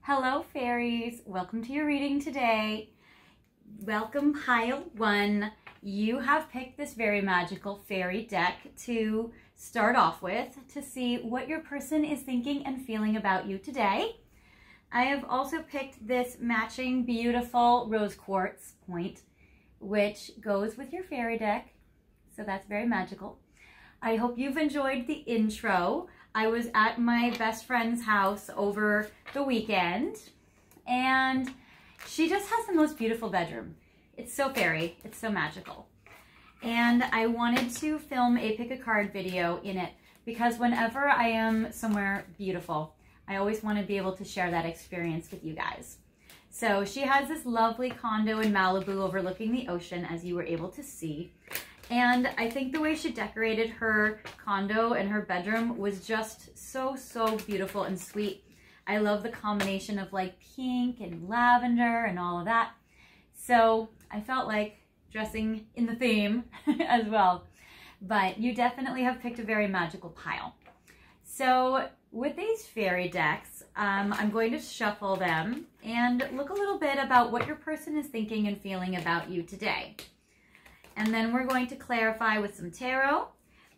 Hello fairies, welcome to your reading today. Welcome pile 1. You have picked this very magical fairy deck to start off with to see what your person is thinking and feeling about you today. I have also picked this matching beautiful rose quartz point which goes with your fairy deck, so that's very magical. I hope you've enjoyed the intro. I was at my best friend's house over the weekend, and she just has the most beautiful bedroom. It's so fairy, it's so magical. And I wanted to film a pick a card video in it because whenever I am somewhere beautiful, I always want to be able to share that experience with you guys. So she has this lovely condo in Malibu overlooking the ocean, as you were able to see. And I think the way she decorated her condo and her bedroom was just so beautiful and sweet. I love the combination of like pink and lavender and all of that. So I felt like dressing in the theme as well. But you definitely have picked a very magical pile. So with these fairy decks, I'm going to shuffle them and look a little bit about what your person is thinking and feeling about you today. And then we're going to clarify with some tarot.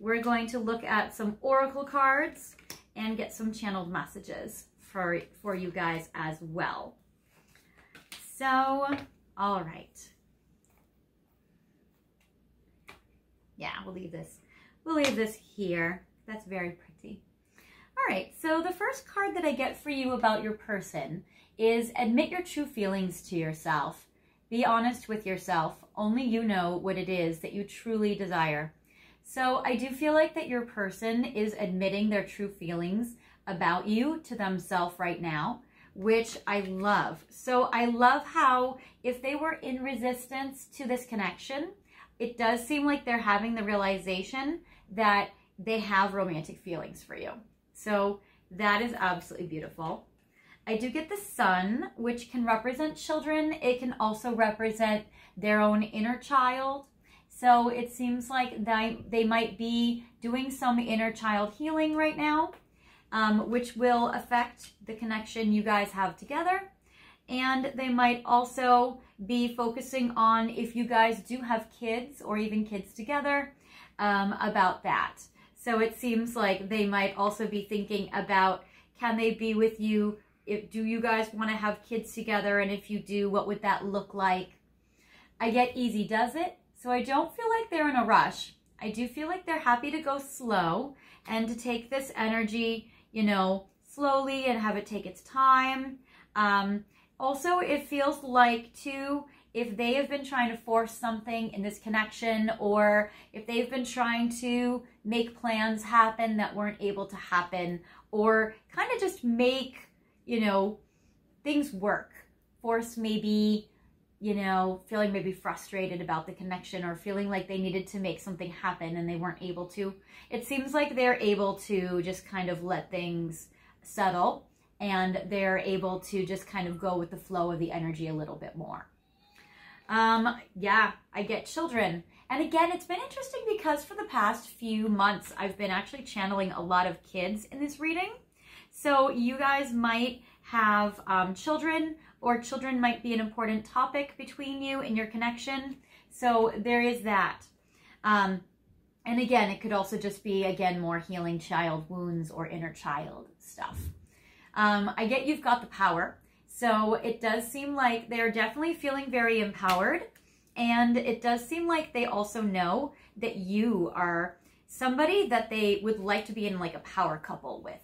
We're going to look at some oracle cards and get some channeled messages for you guys as well. So, all right. Yeah, we'll leave this here. That's very pretty. All right, so the first card that I get for you about your person is admit your true feelings to yourself. Be honest with yourself. Only you know what it is that you truly desire. So I do feel like that your person is admitting their true feelings about you to themselves right now, which I love. So I love how if they were in resistance to this connection, it does seem like they're having the realization that they have romantic feelings for you. So that is absolutely beautiful. I do get the sun, which can represent children. It can also represent their own inner child. So it seems like they might be doing some inner child healing right now, which will affect the connection you guys have together. And they might also be focusing on, if you guys do have kids or even kids together, about that. So it seems like they might also be thinking about, can they be with you? Do you guys want to have kids together? And if you do, what would that look like? I get easy does it. So I don't feel like they're in a rush. I do feel like they're happy to go slow and to take this energy, you know, slowly and have it take its time. Also, it feels like too, if they have been trying to force something in this connection, or if they've been trying to make plans happen that weren't able to happen, or kind of just make, you know, things work. Force maybe, you know, feeling maybe frustrated about the connection or feeling like they needed to make something happen and they weren't able to. It seems like they're able to just kind of let things settle and they're able to just kind of go with the flow of the energy a little bit more. Yeah, I get children. And again, it's been interesting because for the past few months, I've been actually channeling a lot of kids in this reading. So you guys might have children, or children might be an important topic between you and your connection. So there is that. And again, it could also just be, again, more healing child wounds or inner child stuff. I get you've got the power. So it does seem like they're definitely feeling very empowered. And it does seem like they also know that you are somebody that they would like to be in like a power couple with.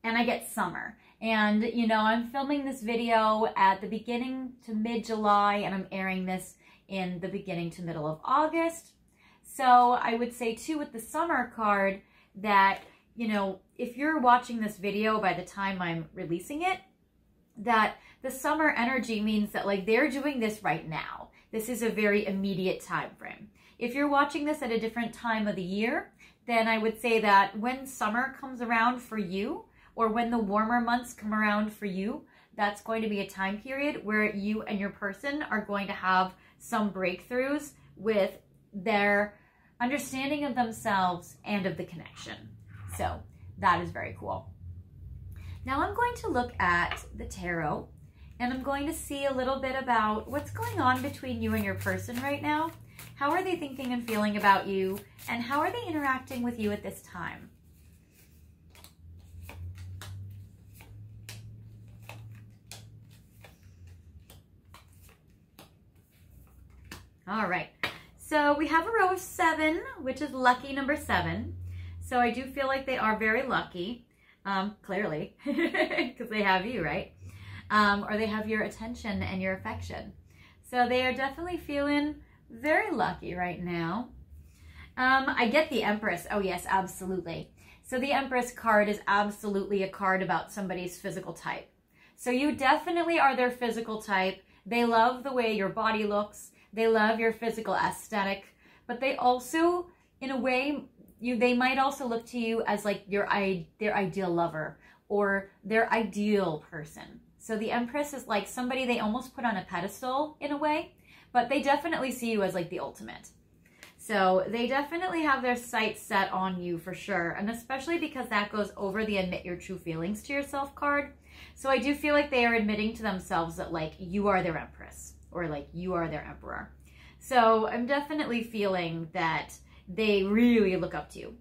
And I get summer. And, you know, I'm filming this video at the beginning to mid-July, and I'm airing this in the beginning to middle of August. So I would say, too, with the summer card that, you know, if you're watching this video by the time I'm releasing it, that the summer energy means that, like, they're doing this right now. This is a very immediate time frame. If you're watching this at a different time of the year, then I would say that when summer comes around for you, or when the warmer months come around for you, that's going to be a time period where you and your person are going to have some breakthroughs with their understanding of themselves and of the connection. So that is very cool. Now I'm going to look at the tarot, and I'm going to see a little bit about what's going on between you and your person right now. How are they thinking and feeling about you, and how are they interacting with you at this time? All right, so we have a row of 7, which is lucky number 7. So I do feel like they are very lucky, clearly, because they have you, right? Or they have your attention and your affection. So they are definitely feeling very lucky right now. I get the Empress. Oh yes, absolutely. So the Empress card is absolutely a card about somebody's physical type. So you definitely are their physical type. They love the way your body looks. They love your physical aesthetic, but they also, in a way, they might also look to you as like their ideal lover or their ideal person. So the Empress is like somebody they almost put on a pedestal in a way, but they definitely see you as like the ultimate. So they definitely have their sights set on you for sure, and especially because that goes over the admit your true feelings to yourself card. So I do feel like they are admitting to themselves that like you are their Empress, or like you are their emperor. So I'm definitely feeling that they really look up to you.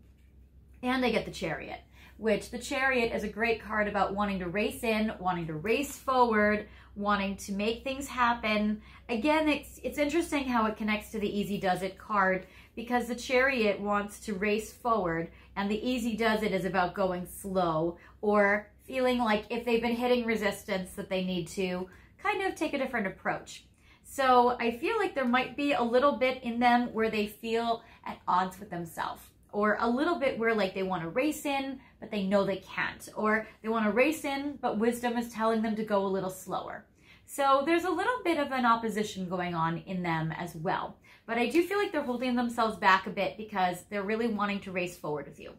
And I get the Chariot, which the Chariot is a great card about wanting to race in, wanting to race forward, wanting to make things happen. Again, it's interesting how it connects to the Easy Does It card, because the Chariot wants to race forward and the Easy Does It is about going slow or feeling like if they've been hitting resistance that they need to kind of take a different approach. So I feel like there might be a little bit in them where they feel at odds with themselves, or a little bit where like they want to race in, but they know they can't, or they want to race in, but wisdom is telling them to go a little slower. So there's a little bit of an opposition going on in them as well. But I do feel like they're holding themselves back a bit because they're really wanting to race forward with you.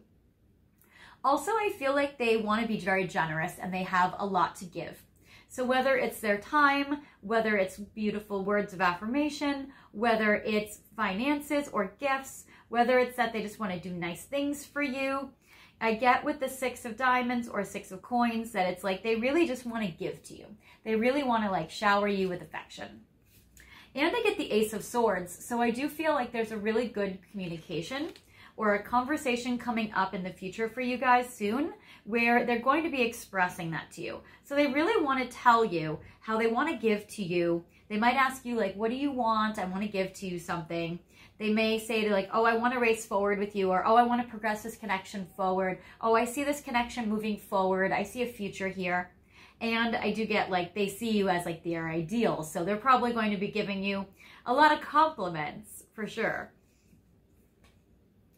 Also, I feel like they want to be very generous and they have a lot to give. So whether it's their time, whether it's beautiful words of affirmation, whether it's finances or gifts, whether it's that they just want to do nice things for you, I get with the 6 of diamonds or 6 of coins that it's like they really just want to give to you. They really want to like shower you with affection. And I get the Ace of Swords. So I do feel like there's a really good communication or a conversation coming up in the future for you guys soon, where they're going to be expressing that to you. So they really want to tell you how they want to give to you. They might ask you like, what do you want? I want to give to you something. They may say to like, oh, I want to race forward with you, or oh, I want to progress this connection forward. Oh, I see this connection moving forward. I see a future here. And I do get like, they see you as like their ideal. So they're probably going to be giving you a lot of compliments for sure.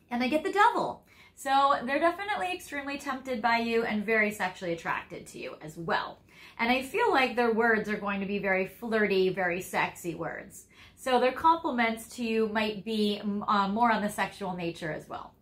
And I get the Devil. So they're definitely extremely tempted by you and very sexually attracted to you as well. And I feel like their words are going to be very flirty, very sexy words. So their compliments to you might be more on the sexual nature as well.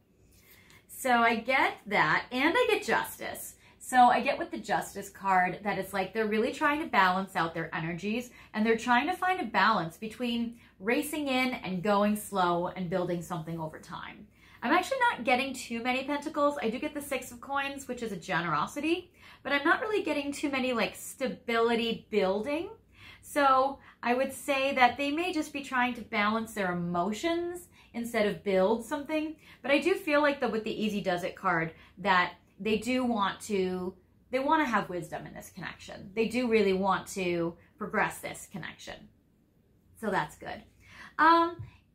So I get that, and I get Justice. So I get with the Justice card that it's like they're really trying to balance out their energies, and they're trying to find a balance between racing in and going slow and building something over time. I'm actually not getting too many pentacles. I do get the 6 of coins, which is a generosity, but I'm not really getting too many like stability building. So I would say that they may just be trying to balance their emotions instead of build something. But I do feel like that with the Easy Does It card that they want to have wisdom in this connection. They do really want to progress this connection. So that's good.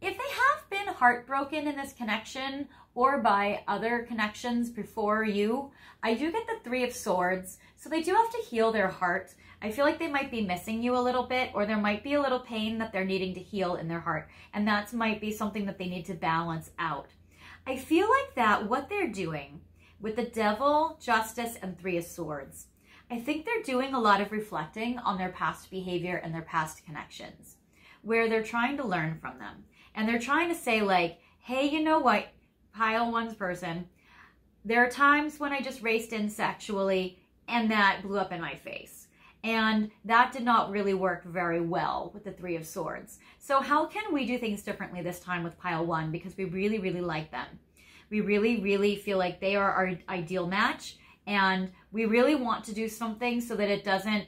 If they have been heartbroken in this connection or by other connections before you, I do get the 3 of Swords. So they do have to heal their heart. I feel like they might be missing you a little bit, or there might be a little pain that they're needing to heal in their heart. And that might be something that they need to balance out. I feel like that what they're doing with the Devil, Justice, and 3 of Swords, I think they're doing a lot of reflecting on their past behavior and their past connections, where they're trying to learn from them. And they're trying to say like, hey, you know what, pile 1's person, there are times when I just raced in sexually and that blew up in my face. And that did not really work very well with the 3 of Swords. So how can we do things differently this time with pile 1? Because we really, really like them. We really, really feel like they are our ideal match and we really want to do something so that it doesn't,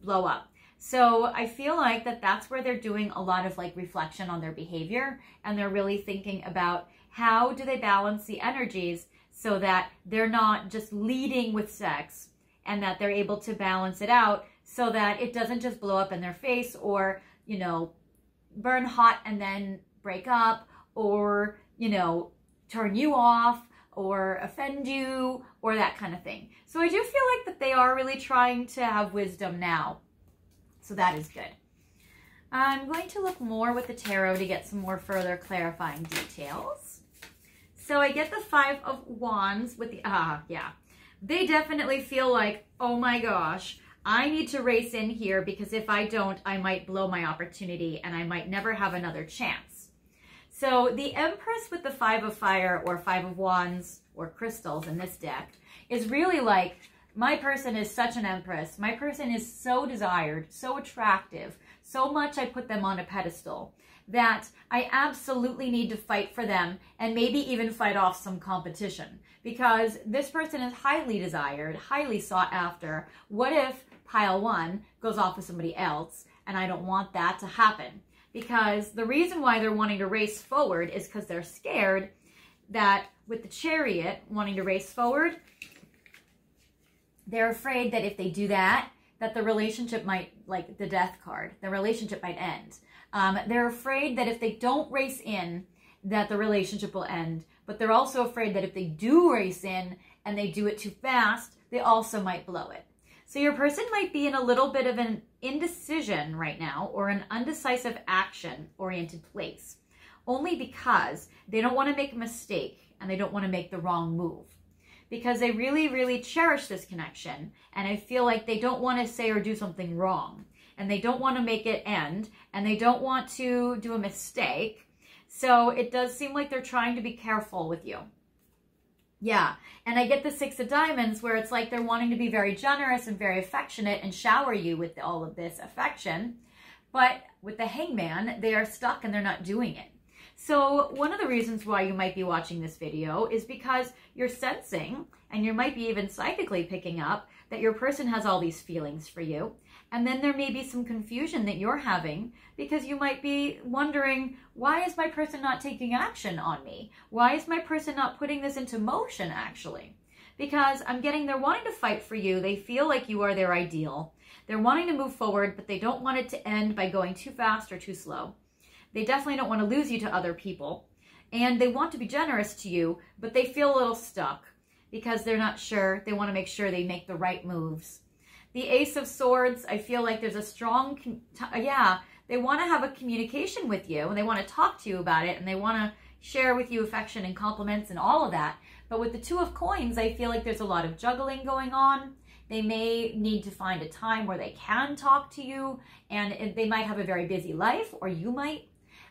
blow up. So I feel like that's where they're doing a lot of like reflection on their behavior, and they're really thinking about how do they balance the energies so that they're not just leading with sex, and that they're able to balance it out so that it doesn't just blow up in their face, or, burn hot and then break up, or, turn you off or offend you, or that kind of thing. So I do feel like that they are really trying to have wisdom now. So that is good. I'm going to look more with the tarot to get some more further clarifying details. So I get the 5 of Wands with the, they definitely feel like, oh my gosh, I need to race in here, because if I don't, I might blow my opportunity and I might never have another chance. So the Empress with the 5 of Fire, or 5 of Wands, or crystals in this deck, is really like, my person is such an Empress. My person is so desired, so attractive, so much I put them on a pedestal that I absolutely need to fight for them, and maybe even fight off some competition, because this person is highly desired, highly sought after. What if pile 1 goes off with somebody else? And I don't want that to happen, because the reason why they're wanting to race forward is because they're scared that with the Chariot wanting to race forward, they're afraid that if they do that, that the relationship might, like the Death card, the relationship might end. They're afraid that if they don't race in, that the relationship will end. But they're also afraid that if they do race in and they do it too fast, they also might blow it. So your person might be in a little bit of an indecision right now, or an undecisive action-oriented place, only because they don't want to make a mistake and they don't want to make the wrong move. Because they really, really cherish this connection, and I feel like they don't want to say or do something wrong, and they don't want to make it end, and they don't want to do a mistake. So it does seem like they're trying to be careful with you. Yeah, and I get the 6 of Diamonds, where it's like they're wanting to be very generous and very affectionate and shower you with all of this affection. But with the Hangman, they are stuck and they're not doing it. So one of the reasons why you might be watching this video is because you're sensing, and you might be even psychically picking up, that your person has all these feelings for you. And then there may be some confusion that you're having, because you might be wondering, why is my person not taking action on me? Why is my person not putting this into motion, actually? Because I'm getting they're wanting to fight for you. They feel like you are their ideal. They're wanting to move forward, but they don't want it to end by going too fast or too slow. They definitely don't want to lose you to other people. And they want to be generous to you, but they feel a little stuck because they're not sure. They want to make sure they make the right moves. The Ace of Swords, I feel like there's a strong, they want to have a communication with you, and they want to talk to you about it, and they want to share with you affection and compliments and all of that. But with the 2 of Coins, I feel like there's a lot of juggling going on. They may need to find a time where they can talk to you, and they might have a very busy life, or you might.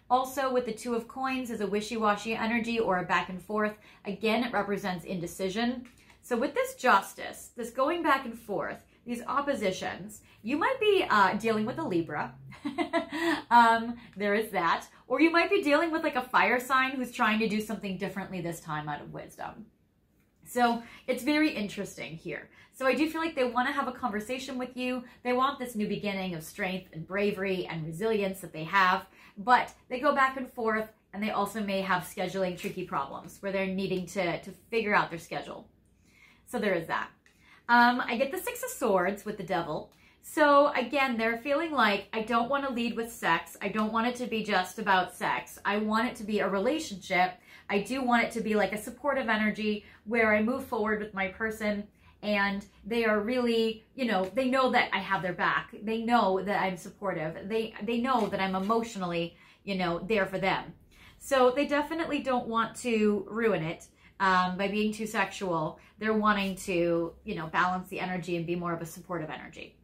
Also, with the 2 of Coins is a wishy-washy energy or a back and forth. Again, it represents indecision. So with this Justice, this going back and forth, these oppositions, you might be dealing with a Libra. There is that. Or you might be dealing with like a fire sign who's trying to do something differently this time out of wisdom. So it's very interesting here. So I do feel like they want to have a conversation with you. They want this new beginning of strength and bravery and resilience that they have. But they go back and forth, and they also may have scheduling tricky problems where they're needing to figure out their schedule. So there is that. I get the 6 of Swords with the Devil. So again, they're feeling like, I don't want to lead with sex. I don't want it to be just about sex. I want it to be a relationship. I do want it to be like a supportive energy where I move forward with my person, and they are really, they know that I have their back. They know that I'm supportive. They know that I'm emotionally, there for them. So they definitely don't want to ruin it by being too sexual. They're wanting to, balance the energy and be more of a supportive energy.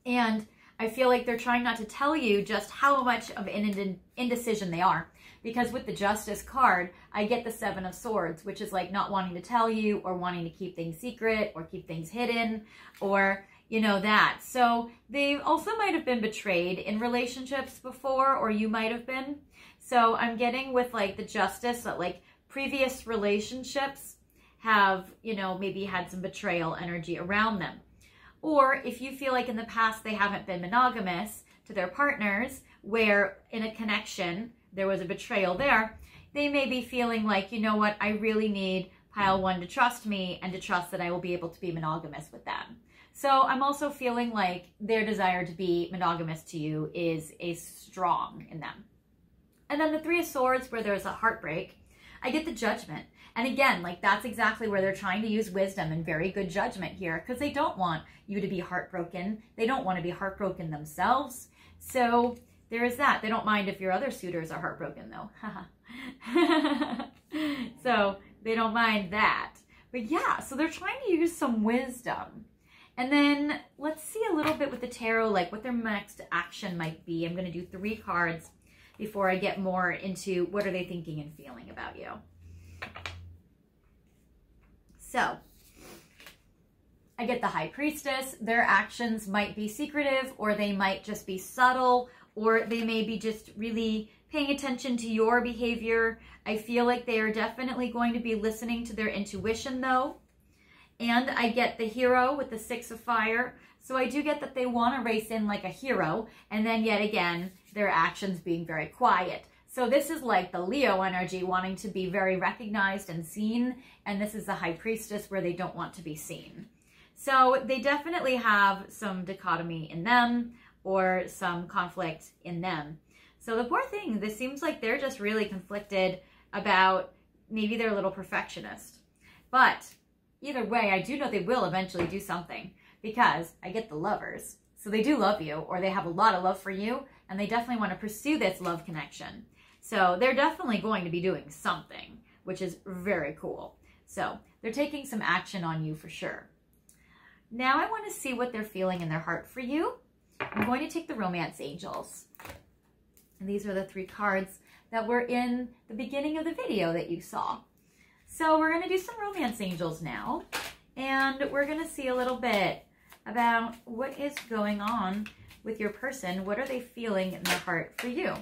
And I feel like they're trying not to tell you just how much of an indecision they are. Because with the Justice card, I get the 7 of Swords, which is like not wanting to tell you, or wanting to keep things secret, or keep things hidden, or, that. So they also might have been betrayed in relationships before, or you might have been. So I'm getting with like the Justice that like previous relationships have, you know, maybe had some betrayal energy around them. Or if you feel like in the past they haven't been monogamous to their partners, where in a connection there was a betrayal there, they may be feeling like, you know what, I really need pile 1 to trust me and to trust that I will be able to be monogamous with them. So I'm also feeling like their desire to be monogamous to you is strong in them. And then the 3 of Swords, where there's a heartbreak, I get the Judgment. And again, like that's exactly where they're trying to use wisdom and very good judgment here, because they don't want you to be heartbroken. They don't want to be heartbroken themselves. So there is that. They don't mind if your other suitors are heartbroken though. So they don't mind that. But yeah, so they're trying to use some wisdom. And then let's see a little bit with the tarot, like what their next action might be. I'm going to do 3 cards before I get more into what are they thinking and feeling about you. So I get the High Priestess. Their actions might be secretive, or they might just be subtle, or they may be just really paying attention to your behavior. I feel like they are definitely going to be listening to their intuition though. And I get the Hero with the 6 of Fire. So I do get that they want to race in like a hero, and then yet again, their actions being very quiet. So this is like the Leo energy, wanting to be very recognized and seen. And this is the High Priestess, where they don't want to be seen. So they definitely have some dichotomy in them, or some conflict in them. So the poor thing, this seems like they're just really conflicted about, maybe they're a little perfectionist. But either way, I do know they will eventually do something, because I get the Lovers. So they do love you, or they have a lot of love for you, and they definitely want to pursue this love connection. So they're definitely going to be doing something, which is very cool. So they're taking some action on you for sure. Now I want to see what they're feeling in their heart for you. I'm going to take the Romance Angels. And these are the 3 cards that were in the beginning of the video that you saw. So we're going to do some Romance Angels now. And we're going to see a little bit about what is going on with your person. What are they feeling in their heart for you?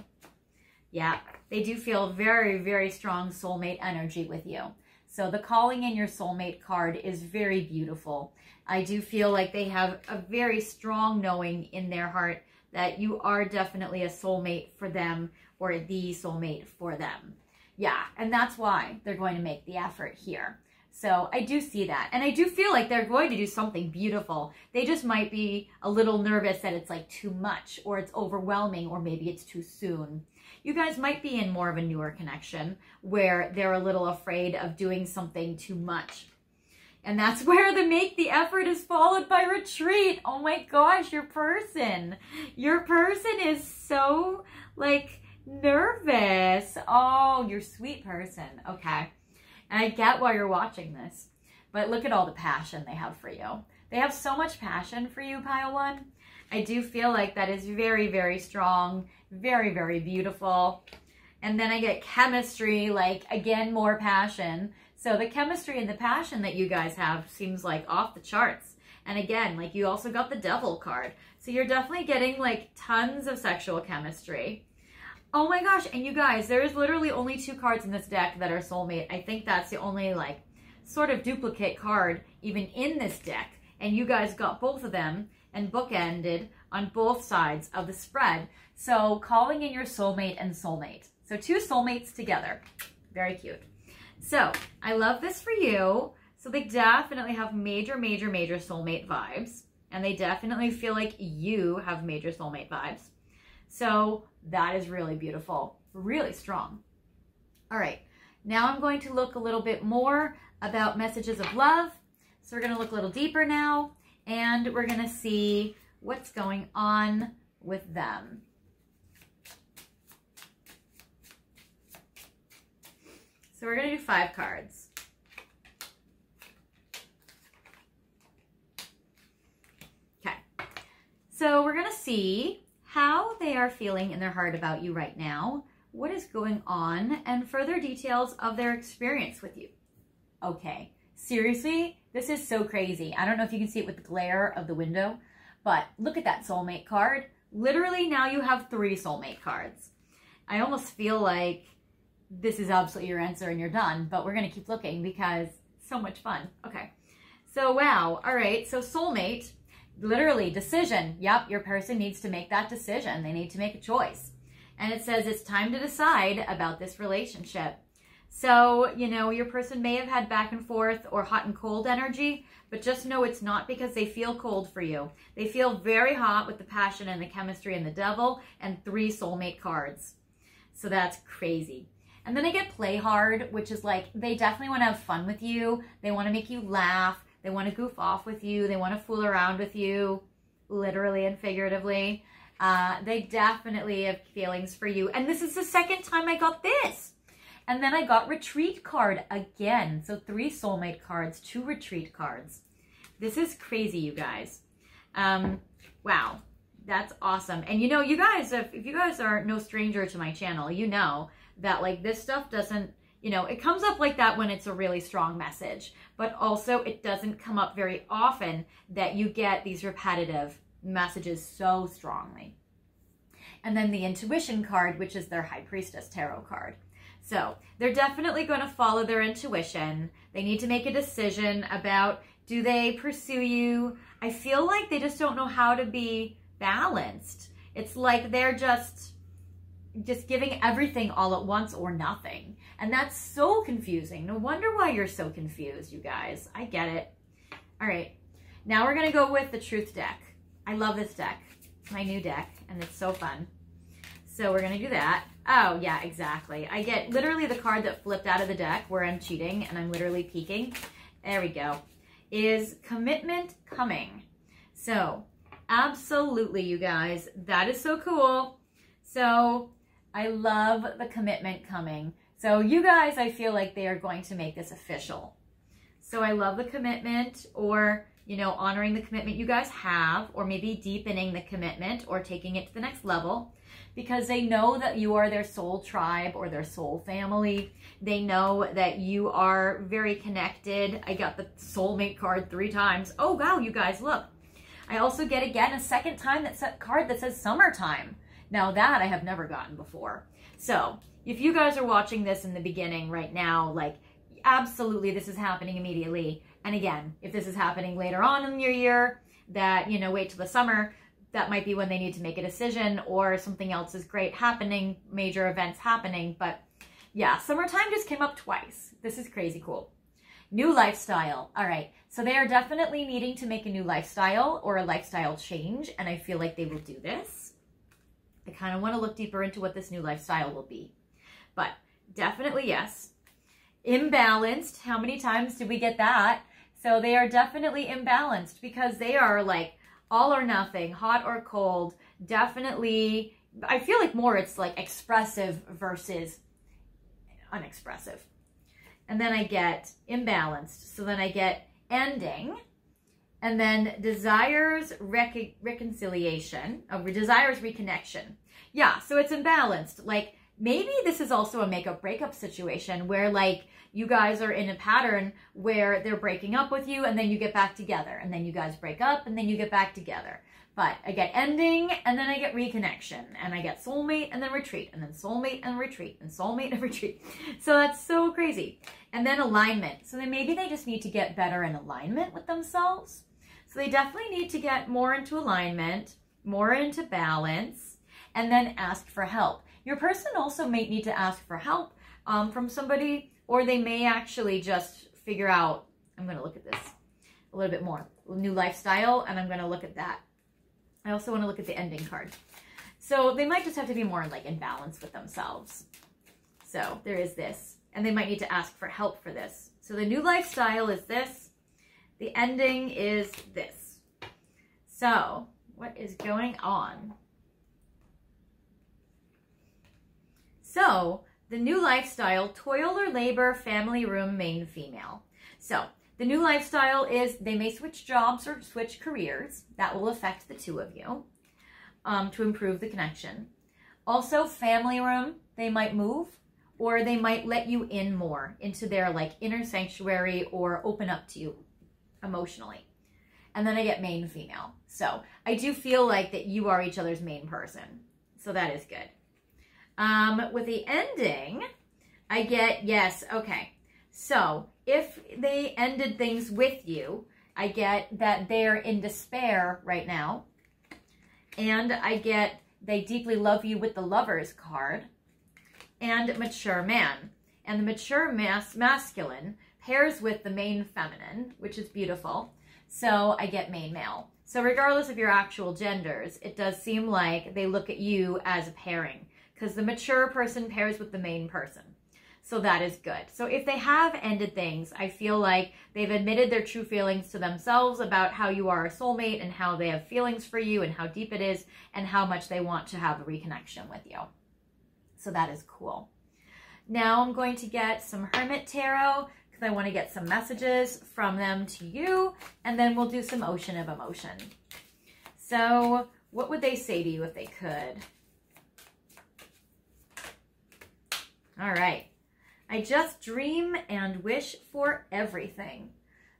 Yeah, they do feel very, very strong soulmate energy with you. So the calling in your soulmate card is very beautiful. I do feel like they have a very strong knowing in their heart that you are definitely a soulmate for them, or the soulmate for them. Yeah, and that's why they're going to make the effort here. So I do see that. And I do feel like they're going to do something beautiful. They just might be a little nervous that it's like too much, or it's overwhelming, or maybe it's too soon. You guys might be in more of a newer connection where they're a little afraid of doing something too much. And that's where the make the effort is followed by retreat. Oh my gosh, your person is so like nervous. Oh, your sweet person. Okay. And I get why you're watching this, but look at all the passion they have for you. They have so much passion for you, Pile 1. I do feel like that is very, very strong, very, very beautiful. And then I get chemistry, like, again, more passion. So the chemistry and the passion that you guys have seems like off the charts. And again, like, you also got the Devil card. So you're definitely getting, like, tons of sexual chemistry. Oh my gosh, and you guys, there's literally only 2 cards in this deck that are soulmate. I think that's the only, like, sort of duplicate card even in this deck. And you guys got both of them and bookended on both sides of the spread. So calling in your soulmate and soulmate. So 2 soulmates together. Very cute. So I love this for you. So they definitely have major, major, major soulmate vibes. And they definitely feel like you have major soulmate vibes. So that is really beautiful, really strong. All right, now I'm going to look a little bit more about messages of love. So we're going to look a little deeper now, and we're going to see what's going on with them. So we're going to do 5 cards. Okay, so we're going to see how they are feeling in their heart about you right now, what is going on, and further details of their experience with you. Okay, seriously, this is so crazy. I don't know if you can see it with the glare of the window, but look at that soulmate card. Literally, now you have 3 soulmate cards. I almost feel like this is absolutely your answer and you're done, but we're going to keep looking because So much fun. Okay. So, wow. All right. So soulmate, literally decision. Yep. Your person needs to make that decision. They need to make a choice. And it says it's time to decide about this relationship. So, you know, your person may have had back and forth or hot and cold energy, but just know it's not because they feel cold for you. They feel very hot with the passion and the chemistry and the devil and 3 soulmate cards. So that's crazy. And then I get play hard, which is like they definitely want to have fun with you. They want to make you laugh. They want to goof off with you. They want to fool around with you, literally and figuratively. They definitely have feelings for you. And this is the second time I got this. And then I got retreat card again. So 3 soulmate cards, 2 retreat cards. This is crazy, you guys. Wow, that's awesome. And you know, you guys, if you guys are no stranger to my channel, you know that like this stuff doesn't, you know, it comes up like that when it's a really strong message. But also it doesn't come up very often that you get these repetitive messages so strongly. And then the intuition card, which is their High Priestess Tarot card. So they're definitely going to follow their intuition. They need to make a decision about, do they pursue you? I feel like they just don't know how to be balanced. It's like they're just giving everything all at once or nothing. And that's so confusing. No wonder why you're so confused, you guys. I get it. All right. Now we're going to go with the Truth deck. I love this deck. It's my new deck, and it's so fun. So we're going to do that. Oh, yeah, exactly. I get literally the card that flipped out of the deck where I'm cheating and I'm literally peeking. There we go. Is commitment coming? So, absolutely, you guys. That is so cool. So, I love the commitment coming. So, you guys, I feel like they are going to make this official. So, I love the commitment, or, you know, honoring the commitment you guys have, or maybe deepening the commitment or taking it to the next level, because they know that you are their soul tribe or their soul family. They know that you are very connected. I got the soulmate card 3 times. Oh, wow, you guys, look. I also get, again, a second time that card that says summertime. Now that I have never gotten before. So if you guys are watching this in the beginning right now, like, absolutely, this is happening immediately. And again, if this is happening later on in your year, that, you know, wait till the summer, that might be when they need to make a decision, or something else is great happening, major events happening. But yeah, summertime just came up twice. This is crazy cool. New lifestyle. All right. So they are definitely needing to make a new lifestyle or a lifestyle change. And I feel like they will do this. I kind of want to look deeper into what this new lifestyle will be. But definitely, yes. Imbalanced. How many times did we get that? So they are definitely imbalanced because they are like all or nothing, hot or cold. Definitely, I feel like more it's like expressive versus unexpressive. And then I get imbalanced. So then I get ending. And then desires reconciliation, desires reconnection. Yeah, so it's imbalanced. Like, maybe this is also a make-up breakup situation where, like, you guys are in a pattern where they're breaking up with you and then you get back together. And then you guys break up and then you get back together. But I get ending and then I get reconnection. And I get soulmate and then retreat. And then soulmate and retreat. And soulmate and retreat. So that's so crazy. And then alignment. So then maybe they just need to get better in alignment with themselves. So they definitely need to get more into alignment, more into balance, and then ask for help. Your person also may need to ask for help from somebody, or they may actually just figure out, I'm going to look at this a little bit more, new lifestyle, and I'm going to look at that. I also want to look at the ending card. So they might just have to be more like in balance with themselves. So there is this, and they might need to ask for help for this. So the new lifestyle is this. The ending is this. So what is going on? So the new lifestyle, toil or labor, family room, main female. So the new lifestyle is they may switch jobs or switch careers. That will affect the 2 of you to improve the connection. Also, family room, they might move, or they might let you in more into their like inner sanctuary or open up to you emotionally. And then I get main female. So I do feel like that you are each other's main person. So that is good. With the ending, I get, yes, okay. So if they ended things with you, I get that they're in despair right now. And I get they deeply love you with the Lovers card. And mature man. And the mature masculine pairs with the main feminine, which is beautiful. So I get main male. So regardless of your actual genders, it does seem like they look at you as a pairing, because the mature person pairs with the main person. So that is good. So if they have ended things, I feel like they've admitted their true feelings to themselves about how you are a soulmate and how they have feelings for you and how deep it is and how much they want to have a reconnection with you. So that is cool. Now I'm going to get some Hermit Tarot because I want to get some messages from them to you, and then we'll do some Ocean of Emotion. So what would they say to you if they could? All right. I just dream and wish for everything.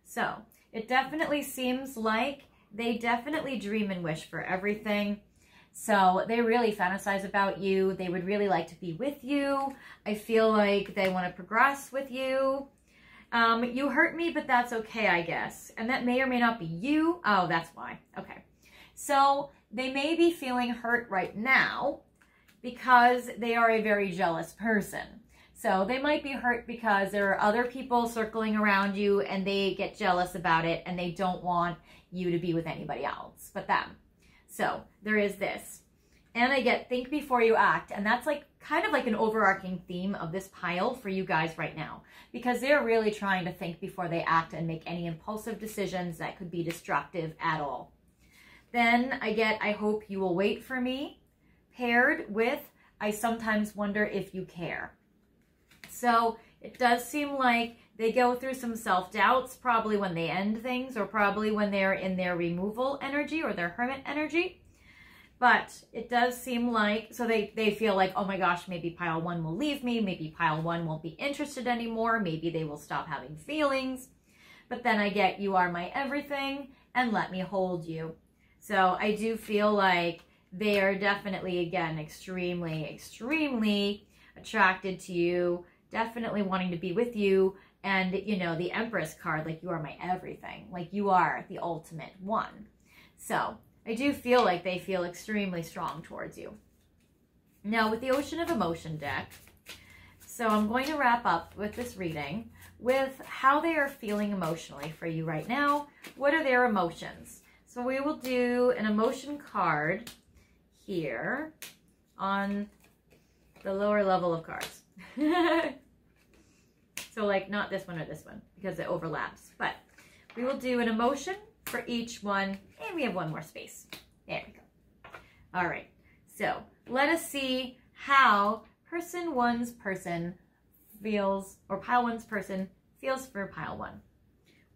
So it definitely seems like they definitely dream and wish for everything. So they really fantasize about you. They would really like to be with you. I feel like they want to progress with you. You hurt me, but that's okay, I guess. And that may or may not be you. Oh, that's why. Okay. So they may be feeling hurt right now because they are a very jealous person. So they might be hurt because there are other people circling around you and they get jealous about it and they don't want you to be with anybody else but them. So there is this. And I get think before you act. And that's like kind of like an overarching theme of this pile for you guys right now, because they're really trying to think before they act and make any impulsive decisions that could be destructive at all. Then I get, I hope you will wait for me, paired with, I sometimes wonder if you care. So it does seem like they go through some self-doubts probably when they end things, or probably when they're in their removal energy or their hermit energy. But it does seem like, so they feel like, oh my gosh, maybe pile one will leave me. Maybe pile one won't be interested anymore. Maybe they will stop having feelings. But then I get, you are my everything and let me hold you. So I do feel like they are definitely, again, extremely, extremely attracted to you. Definitely wanting to be with you. And, you know, the Empress card, like, you are my everything. Like, you are the ultimate one. So I do feel like they feel extremely strong towards you. Now, with the Ocean of Emotion deck, so I'm going to wrap up with this reading with how they are feeling emotionally for you right now. What are their emotions? So we will do an emotion card here on the lower level of cards. So like not this one or this one because it overlaps, but we will do an emotion for each one, and we have one more space. There we go. All right, so let us see how person one's person feels, or pile one's person feels for pile one.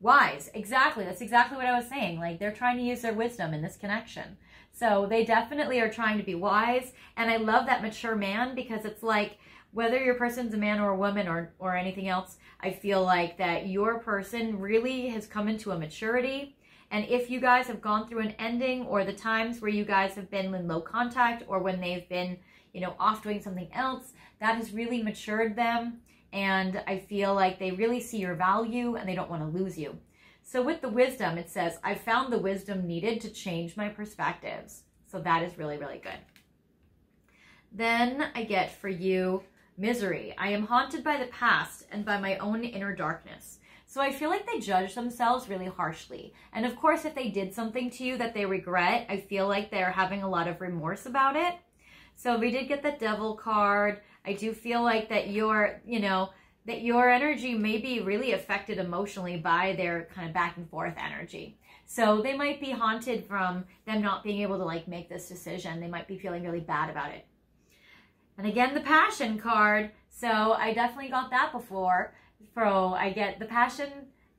Wise, exactly. That's exactly what I was saying. Like, they're trying to use their wisdom in this connection. So they definitely are trying to be wise. And I love that mature man, because it's like, whether your person's a man or a woman or anything else, I feel like that your person really has come into a maturity. And if you guys have gone through an ending, or the times where you guys have been in low contact, or when they've been, you know, off doing something else, that has really matured them. And I feel like they really see your value and they don't want to lose you. So with the wisdom, it says, I found the wisdom needed to change my perspectives. So that is really, really good. Then I get for you, misery. I am haunted by the past and by my own inner darkness. So I feel like they judge themselves really harshly. And of course, if they did something to you that they regret, I feel like they're having a lot of remorse about it. So we did get the Devil card. I do feel like that your, you know, that your energy may be really affected emotionally by their kind of back and forth energy. So they might be haunted from them not being able to like make this decision. They might be feeling really bad about it. And again, the Passion card. So I definitely got that before. So I get the Passion,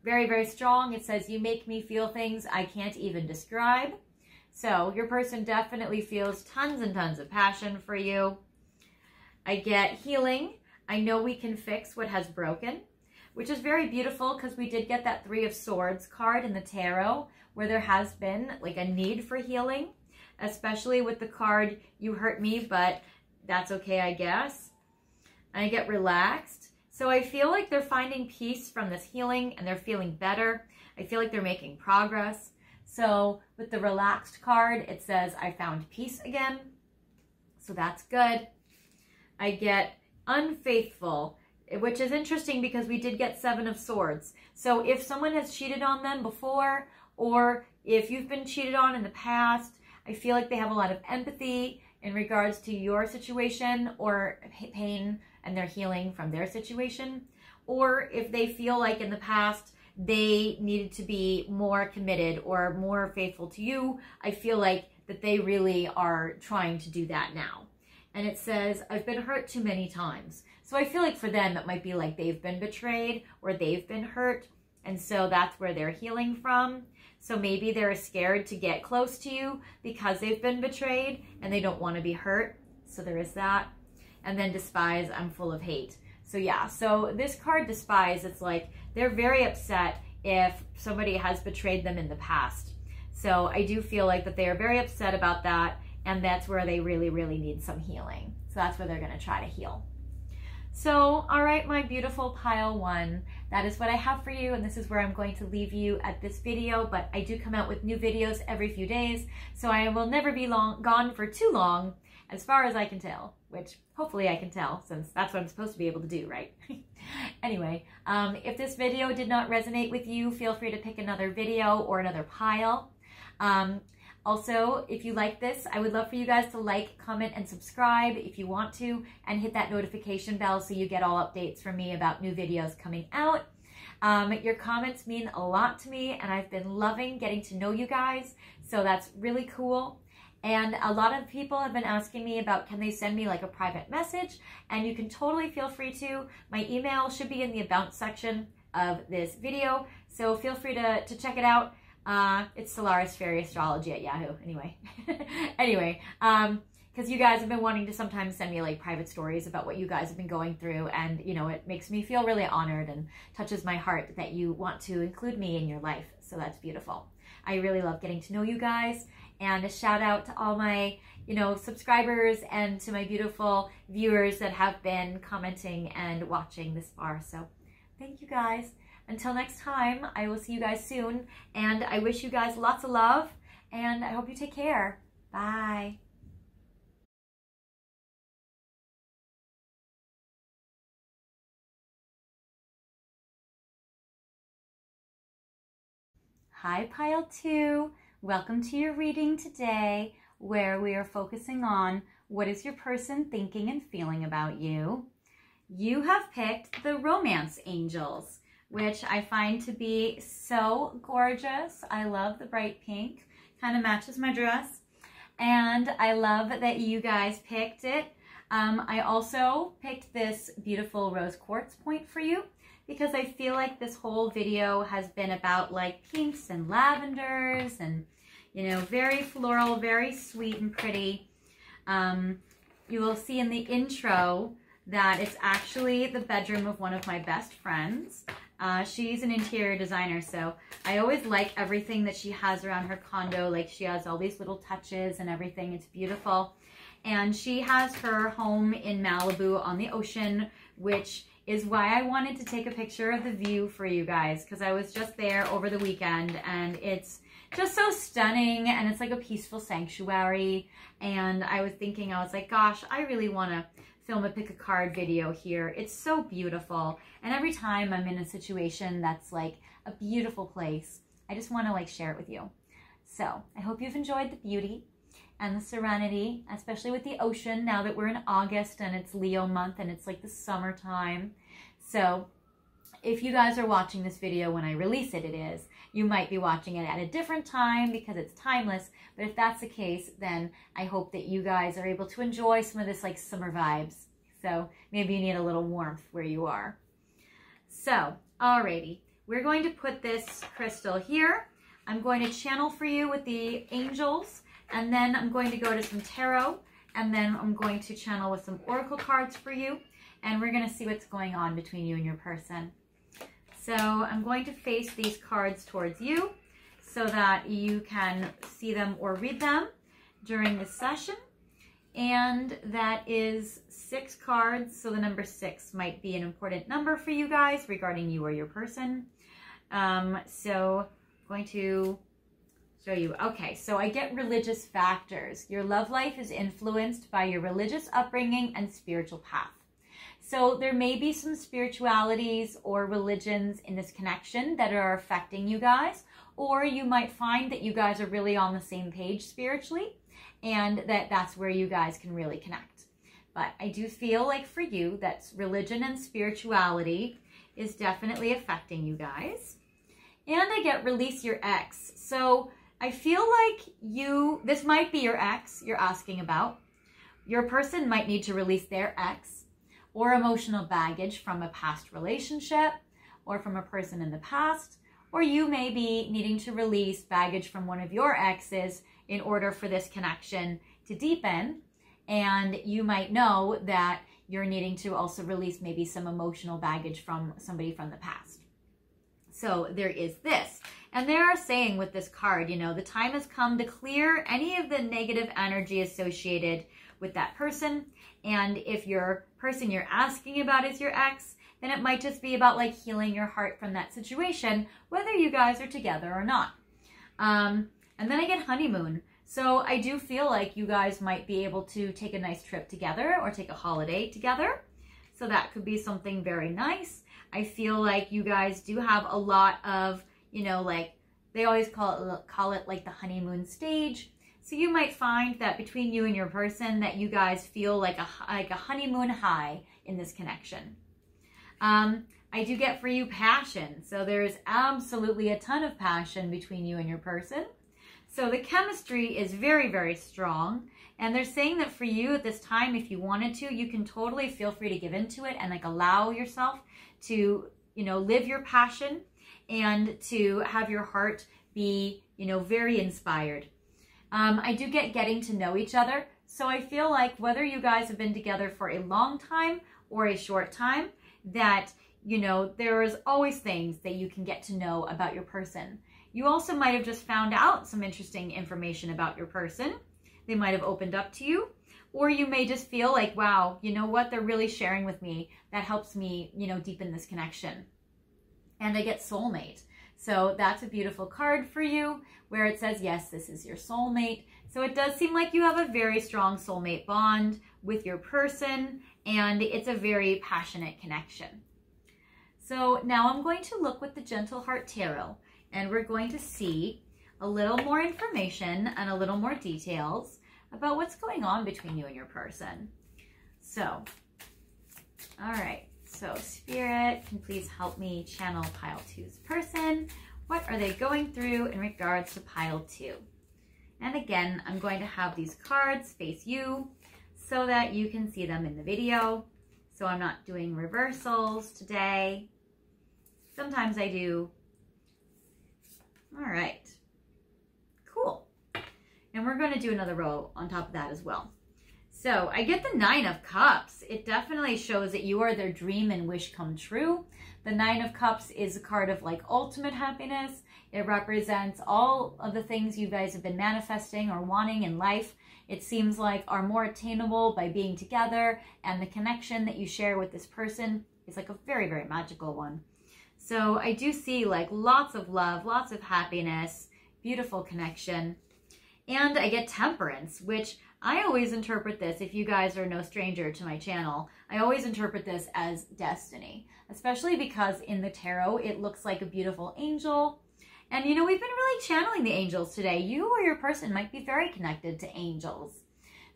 very, very strong. It says, you make me feel things I can't even describe. So your person definitely feels tons and tons of passion for you. I get healing. I know we can fix what has broken, which is very beautiful, because we did get that Three of Swords card in the tarot, where there has been like a need for healing, especially with the card, you hurt me, but that's okay, I guess. I get relaxed. So I feel like they're finding peace from this healing and they're feeling better. I feel like they're making progress. So with the relaxed card, it says, I found peace again. So that's good. I get unfaithful, which is interesting because we did get 7 of Swords. So if someone has cheated on them before, or if you've been cheated on in the past, I feel like they have a lot of empathy in regards to your situation or pain, and they're healing from their situation. Or if they feel like in the past they needed to be more committed or more faithful to you, I feel like that they really are trying to do that now. And it says, I've been hurt too many times. So I feel like for them, it might be like they've been betrayed or they've been hurt. And so that's where they're healing from. So maybe they're scared to get close to you because they've been betrayed and they don't want to be hurt. So there is that. And then despise, I'm full of hate. So yeah, so this card, despise, it's like they're very upset if somebody has betrayed them in the past. So I do feel like that they are very upset about that, and that's where they really, really need some healing. So that's where they're going to try to heal. So, all right, my beautiful pile 1, that is what I have for you, and this is where I'm going to leave you at this video, but I do come out with new videos every few days, so I will never be gone for too long, as far as I can tell, which hopefully I can tell, since that's what I'm supposed to be able to do, right? Anyway, if this video did not resonate with you, feel free to pick another video or another pile. Also, if you like this, I would love for you guys to like, comment, and subscribe if you want to, and hit that notification bell so you get all updates from me about new videos coming out. Your comments mean a lot to me, and I've been loving getting to know you guys, so that's really cool. And a lot of people have been asking me about, can they send me like a private message? And you can totally feel free to. My email should be in the about section of this video, so feel free to check it out. It's Astrology at Yahoo. Anyway, because you guys have been wanting to sometimes send me like private stories about what you guys have been going through, and you know, it makes me feel really honored and touches my heart that you want to include me in your life. So that's beautiful. I really love getting to know you guys, and a shout out to all my, subscribers and to my beautiful viewers that have been commenting and watching this far. So thank you guys. Until next time, I will see you guys soon, and I wish you guys lots of love, and I hope you take care. Bye. Hi, Pile 2. Welcome to your reading today, where we are focusing on what is your person thinking and feeling about you. You have picked the Romance Angels, which I find to be so gorgeous. I love the bright pink, kind of matches my dress. And I love that you guys picked it. I also picked this beautiful rose quartz point for you because I feel like this whole video has been about like pinks and lavenders and, very floral, very sweet and pretty. You will see in the intro that it's actually the bedroom of one of my best friends. She's an interior designer, so I always like everything that she has around her condo. Like, she has all these little touches and everything. It's beautiful. And she has her home in Malibu on the ocean, which is why I wanted to take a picture of the view for you guys, because I was just there over the weekend, and it's just so stunning, and it's like a peaceful sanctuary. And I was thinking, I was like, gosh, I really want to film a pick a card video here. It's so beautiful, and every time I'm in a situation that's like a beautiful place, I just want to like share it with you. So I hope you've enjoyed the beauty and the serenity, especially with the ocean now that we're in August and it's Leo month and it's like the summertime. So if you guys are watching this video when I release it, it is. You might be watching it at a different time because it's timeless, but if that's the case, then I hope that you guys are able to enjoy some of this like summer vibes. So maybe you need a little warmth where you are. So, alrighty, we're going to put this crystal here. I'm going to channel for you with the angels, and then I'm going to go to some tarot, and then I'm going to channel with some oracle cards for you, and we're going to see what's going on between you and your person. So I'm going to face these cards towards you so that you can see them or read them during this session. And that is 6 cards. So the number 6 might be an important number for you guys regarding you or your person. So I'm going to show you. Okay, so I get religious factors. Your love life is influenced by your religious upbringing and spiritual path. So there may be some spiritualities or religions in this connection that are affecting you guys, or you might find that you guys are really on the same page spiritually, and that's where you guys can really connect. But I do feel like for you that religion and spirituality is definitely affecting you guys. And I get release your ex. So I feel like this might be your ex you're asking about. Your person might need to release their ex, or emotional baggage from a past relationship, or from a person in the past, or you may be needing to release baggage from one of your exes in order for this connection to deepen, and you might know that you're needing to also release maybe some emotional baggage from somebody from the past. So there is this. And they are saying with this card, you know, the time has come to clear any of the negative energy associated with that person. And if your person you're asking about is your ex, then it might just be about like healing your heart from that situation, whether you guys are together or not. And then I get honeymoon. So I do feel like you guys might be able to take a nice trip together or take a holiday together. So that could be something very nice. I feel like you guys do have a lot of, you know, like they always call it like the honeymoon stage. So you might find that between you and your person that you guys feel like a honeymoon high in this connection. I do get for you passion. So there is absolutely a ton of passion between you and your person. So the chemistry is very, very strong. And they're saying that for you at this time, if you wanted to, you can totally feel free to give into it and like allow yourself to, you know, live your passion and to have your heart be, you know, very inspired. I do get getting to know each other. So I feel like whether you guys have been together for a long time or a short time, that, you know, there is always things that you can get to know about your person. You also might have just found out some interesting information about your person. They might have opened up to you, or you may just feel like, wow, you know what, they're really sharing with me. That helps me, you know, deepen this connection. And I get soulmate. So that's a beautiful card for you where it says, yes, this is your soulmate. So it does seem like you have a very strong soulmate bond with your person, and it's a very passionate connection. So now I'm going to look with the Gentle Heart Tarot, and we're going to see a little more information and a little more details about what's going on between you and your person. So, all right. So Spirit, can please help me channel Pile 2's person. What are they going through in regards to Pile 2? And again, I'm going to have these cards face you so that you can see them in the video. So I'm not doing reversals today. Sometimes I do. All right. Cool. And we're going to do another row on top of that as well. So I get the 9 of Cups. It definitely shows that you are their dream and wish come true. The 9 of Cups is a card of like ultimate happiness. It represents all of the things you guys have been manifesting or wanting in life. It seems like are more attainable by being together, and the connection that you share with this person is like a very, very magical one. So I do see like lots of love, lots of happiness, beautiful connection. And I get Temperance, which I always interpret this, if you guys are no stranger to my channel, I always interpret this as destiny, especially because in the tarot, it looks like a beautiful angel. And, you know, we've been really channeling the angels today. You or your person might be very connected to angels.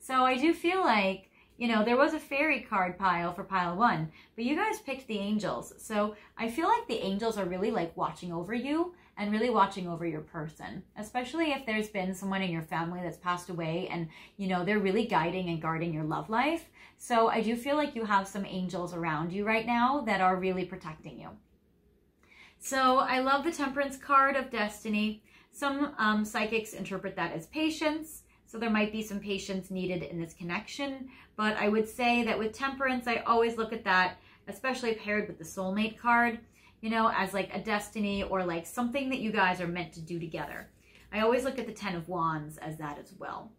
So I do feel like, you know, there was a fairy card pile for Pile 1, but you guys picked the angels. So I feel like the angels are really like watching over you and really watching over your person, especially if there's been someone in your family that's passed away and, you know, they're really guiding and guarding your love life. So I do feel like you have some angels around you right now that are really protecting you. So I love the Temperance card of destiny. Some psychics interpret that as patience. So there might be some patience needed in this connection. But I would say that with Temperance, I always look at that, especially paired with the Soulmate card, you know, as like a destiny or like something that you guys are meant to do together. I always look at the 10 of Wands as that as well.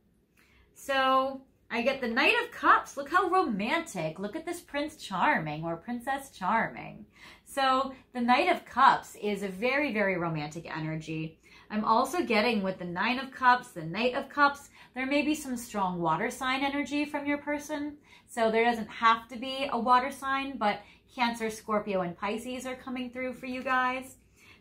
So I get the Knight of Cups. Look how romantic. Look at this Prince Charming or Princess Charming. So the Knight of Cups is a very, very romantic energy. I'm also getting with the Nine of Cups, the Knight of Cups, there may be some strong water sign energy from your person. So there doesn't have to be a water sign, but Cancer, Scorpio, and Pisces are coming through for you guys.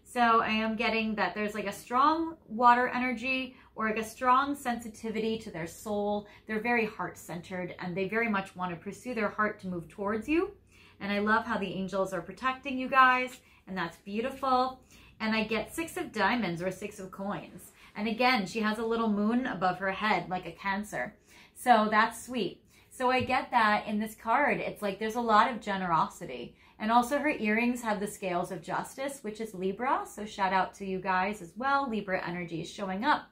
So I am getting that there's like a strong water energy or like a strong sensitivity to their soul. They're very heart-centered and they very much want to pursue their heart to move towards you. And I love how the angels are protecting you guys, and that's beautiful. And I get 6 of diamonds or 6 of coins. And again, she has a little moon above her head like a Cancer. So that's sweet. So I get that in this card. It's like there's a lot of generosity. And also her earrings have the scales of justice, which is Libra. So shout out to you guys as well. Libra energy is showing up.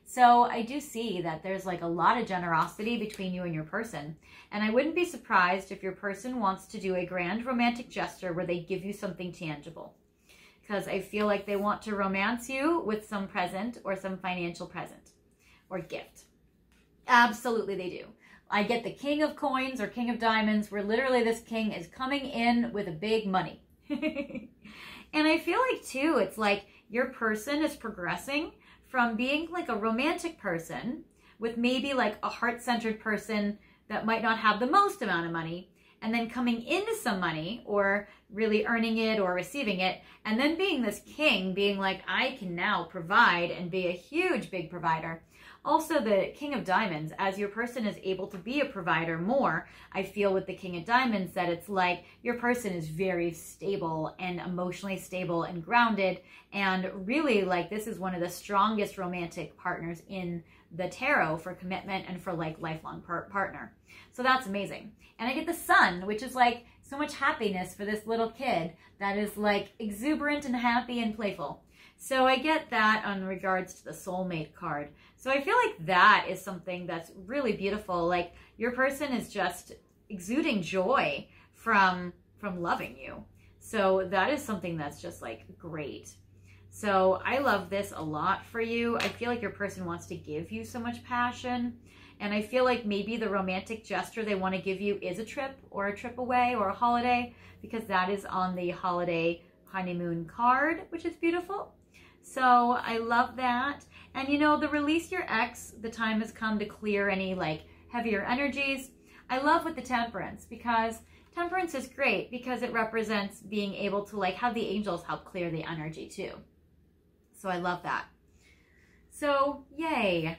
So I do see that there's like a lot of generosity between you and your person. And I wouldn't be surprised if your person wants to do a grand romantic gesture where they give you something tangible. Because I feel like they want to romance you with some present or some financial present or gift. Absolutely they do. I get the King of Coins or King of Diamonds, where literally this king is coming in with a big money. And I feel like too, it's like your person is progressing from being like a romantic person with maybe like a heart-centered person that might not have the most amount of money, and then coming into some money or really earning it or receiving it, and then being this king, being like, I can now provide and be a huge, big provider. Also, the King of Diamonds, as your person is able to be a provider more, I feel with the King of Diamonds that it's like your person is very stable and emotionally stable and grounded, and really like this is one of the strongest romantic partners in the tarot for commitment and for like lifelong partner. So that's amazing. And I get the Sun, which is like so much happiness for this little kid that is like exuberant and happy and playful. So I get that on regards to the Soulmate card. So I feel like that is something that's really beautiful. Like your person is just exuding joy from loving you. So that is something that's just like great. So I love this a lot for you. I feel like your person wants to give you so much passion. And I feel like maybe the romantic gesture they want to give you is a trip or a trip away or a holiday, because that is on the holiday honeymoon card, which is beautiful. So I love that. And you know, the release your ex, the time has come to clear any like heavier energies. I love with the Temperance, because Temperance is great because it represents being able to like have the angels help clear the energy too. So I love that. So yay.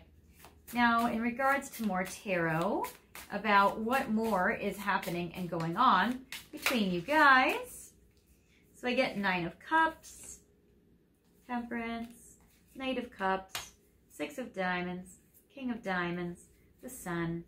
Now in regards to more tarot, about what more is happening and going on between you guys. So I get 9 of Cups, Temperance, Knight of Cups, 6 of Diamonds, King of Diamonds, the Sun.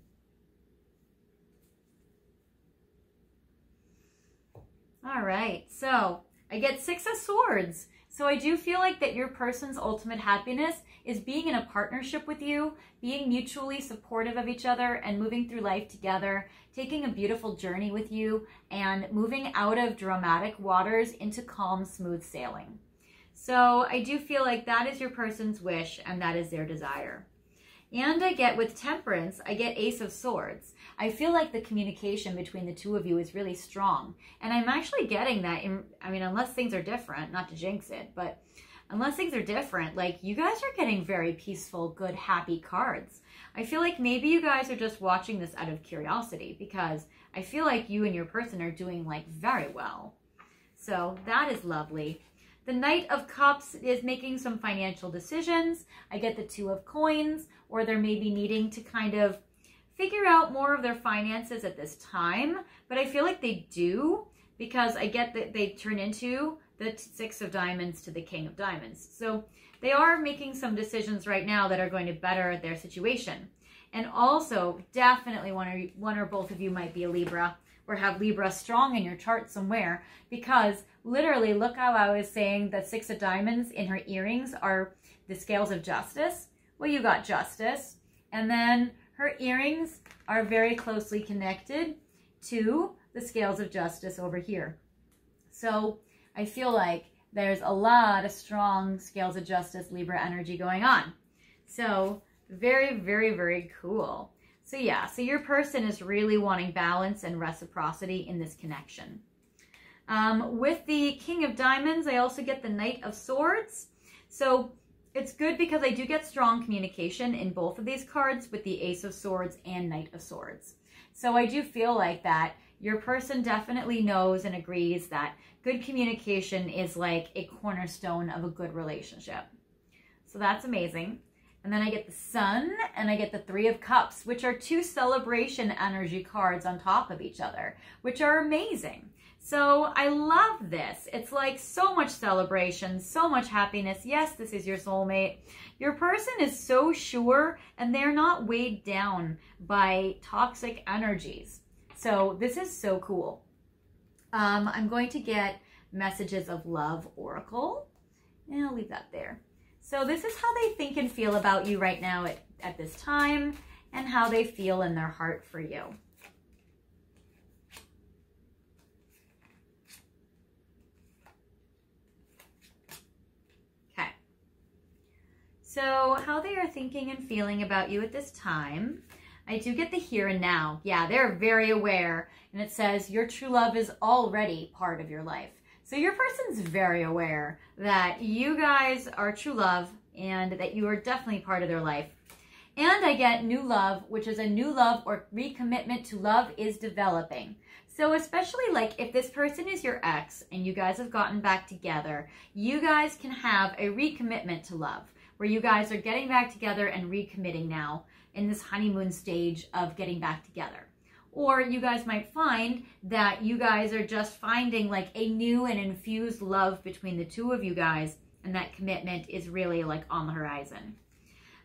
All right, so I get 6 of Swords. So I do feel like that your person's ultimate happiness is being in a partnership with you, being mutually supportive of each other and moving through life together, taking a beautiful journey with you and moving out of dramatic waters into calm, smooth sailing. So I do feel like that is your person's wish and that is their desire. And I get with Temperance, I get Ace of Swords. I feel like the communication between the two of you is really strong. And I'm actually getting that, I mean, unless things are different, not to jinx it, but unless things are different, like you guys are getting very peaceful, good, happy cards. I feel like maybe you guys are just watching this out of curiosity, because I feel like you and your person are doing like very well. So that is lovely. The Knight of Cups is making some financial decisions. I get the 2 of Coins, or they're maybe needing to kind of figure out more of their finances at this time. But I feel like they do, because I get that they turn into the 6 of Diamonds to the King of Diamonds. So they are making some decisions right now that are going to better their situation. And also, definitely one or both of you might be a Libra, or have Libra strong in your chart somewhere, because literally, look how I was saying that 6 of Diamonds in her earrings are the scales of justice. Well, you got justice. And then her earrings are very closely connected to the scales of justice over here. So I feel like there's a lot of strong scales of justice Libra energy going on. So very, very, very cool. So yeah, so your person is really wanting balance and reciprocity in this connection. With the King of Diamonds, I also get the Knight of Swords. So it's good because I do get strong communication in both of these cards with the Ace of Swords and Knight of Swords. So I do feel like that your person definitely knows and agrees that good communication is like a cornerstone of a good relationship. So that's amazing. And then I get the Sun and I get the Three of Cups, which are two celebration energy cards on top of each other, which are amazing. So I love this. It's like so much celebration, so much happiness. Yes, this is your soulmate. Your person is so sure and they're not weighed down by toxic energies. So this is so cool. I'm going to get Messages of Love Oracle, and I'll leave that there. So this is how they think and feel about you right now at this time, and how they feel in their heart for you. Okay. So how they are thinking and feeling about you at this time. I do get the here and now. Yeah, they're very aware. And it says your true love is already part of your life. So your person's very aware that you guys are true love and that you are definitely part of their life. And I get new love, which is a new love or recommitment to love is developing. So especially like if this person is your ex and you guys have gotten back together, you guys can have a recommitment to love where you guys are getting back together and recommitting now in this honeymoon stage of getting back together. Or you guys might find that you guys are just finding like a new and infused love between the two of you guys, and that commitment is really like on the horizon.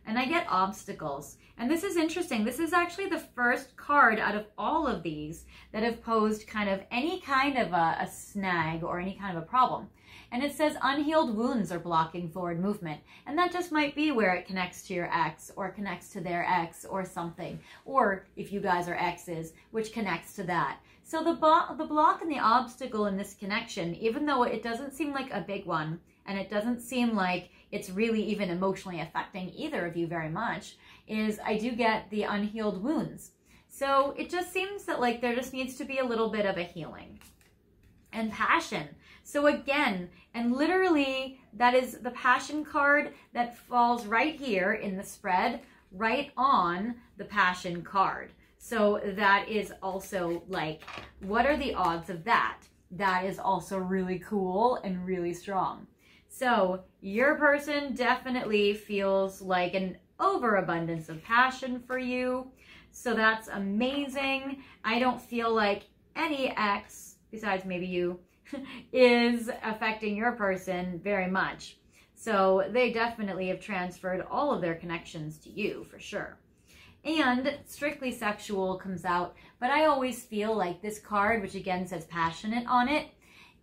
And I get obstacles. And this is interesting. This is actually the first card out of all of these that have posed kind of any kind of a snag or any kind of a problem. And it says unhealed wounds are blocking forward movement. And that just might be where it connects to your ex or connects to their ex or something. Or if you guys are exes, which connects to that. So the block and the obstacle in this connection, even though it doesn't seem like a big one, and it doesn't seem like it's really even emotionally affecting either of you very much, is I do get the unhealed wounds. So it just seems that like there just needs to be a little bit of a healing. And passion. So again, and literally that is the passion card that falls right here in the spread, right on the passion card. So that is also like, what are the odds of that? That is also really cool and really strong. So your person definitely feels like an overabundance of passion for you. So that's amazing. I don't feel like any ex, besides maybe you, is affecting your person very much. So they definitely have transferred all of their connections to you for sure. And strictly sexual comes out, but I always feel like this card, which again says passionate on it,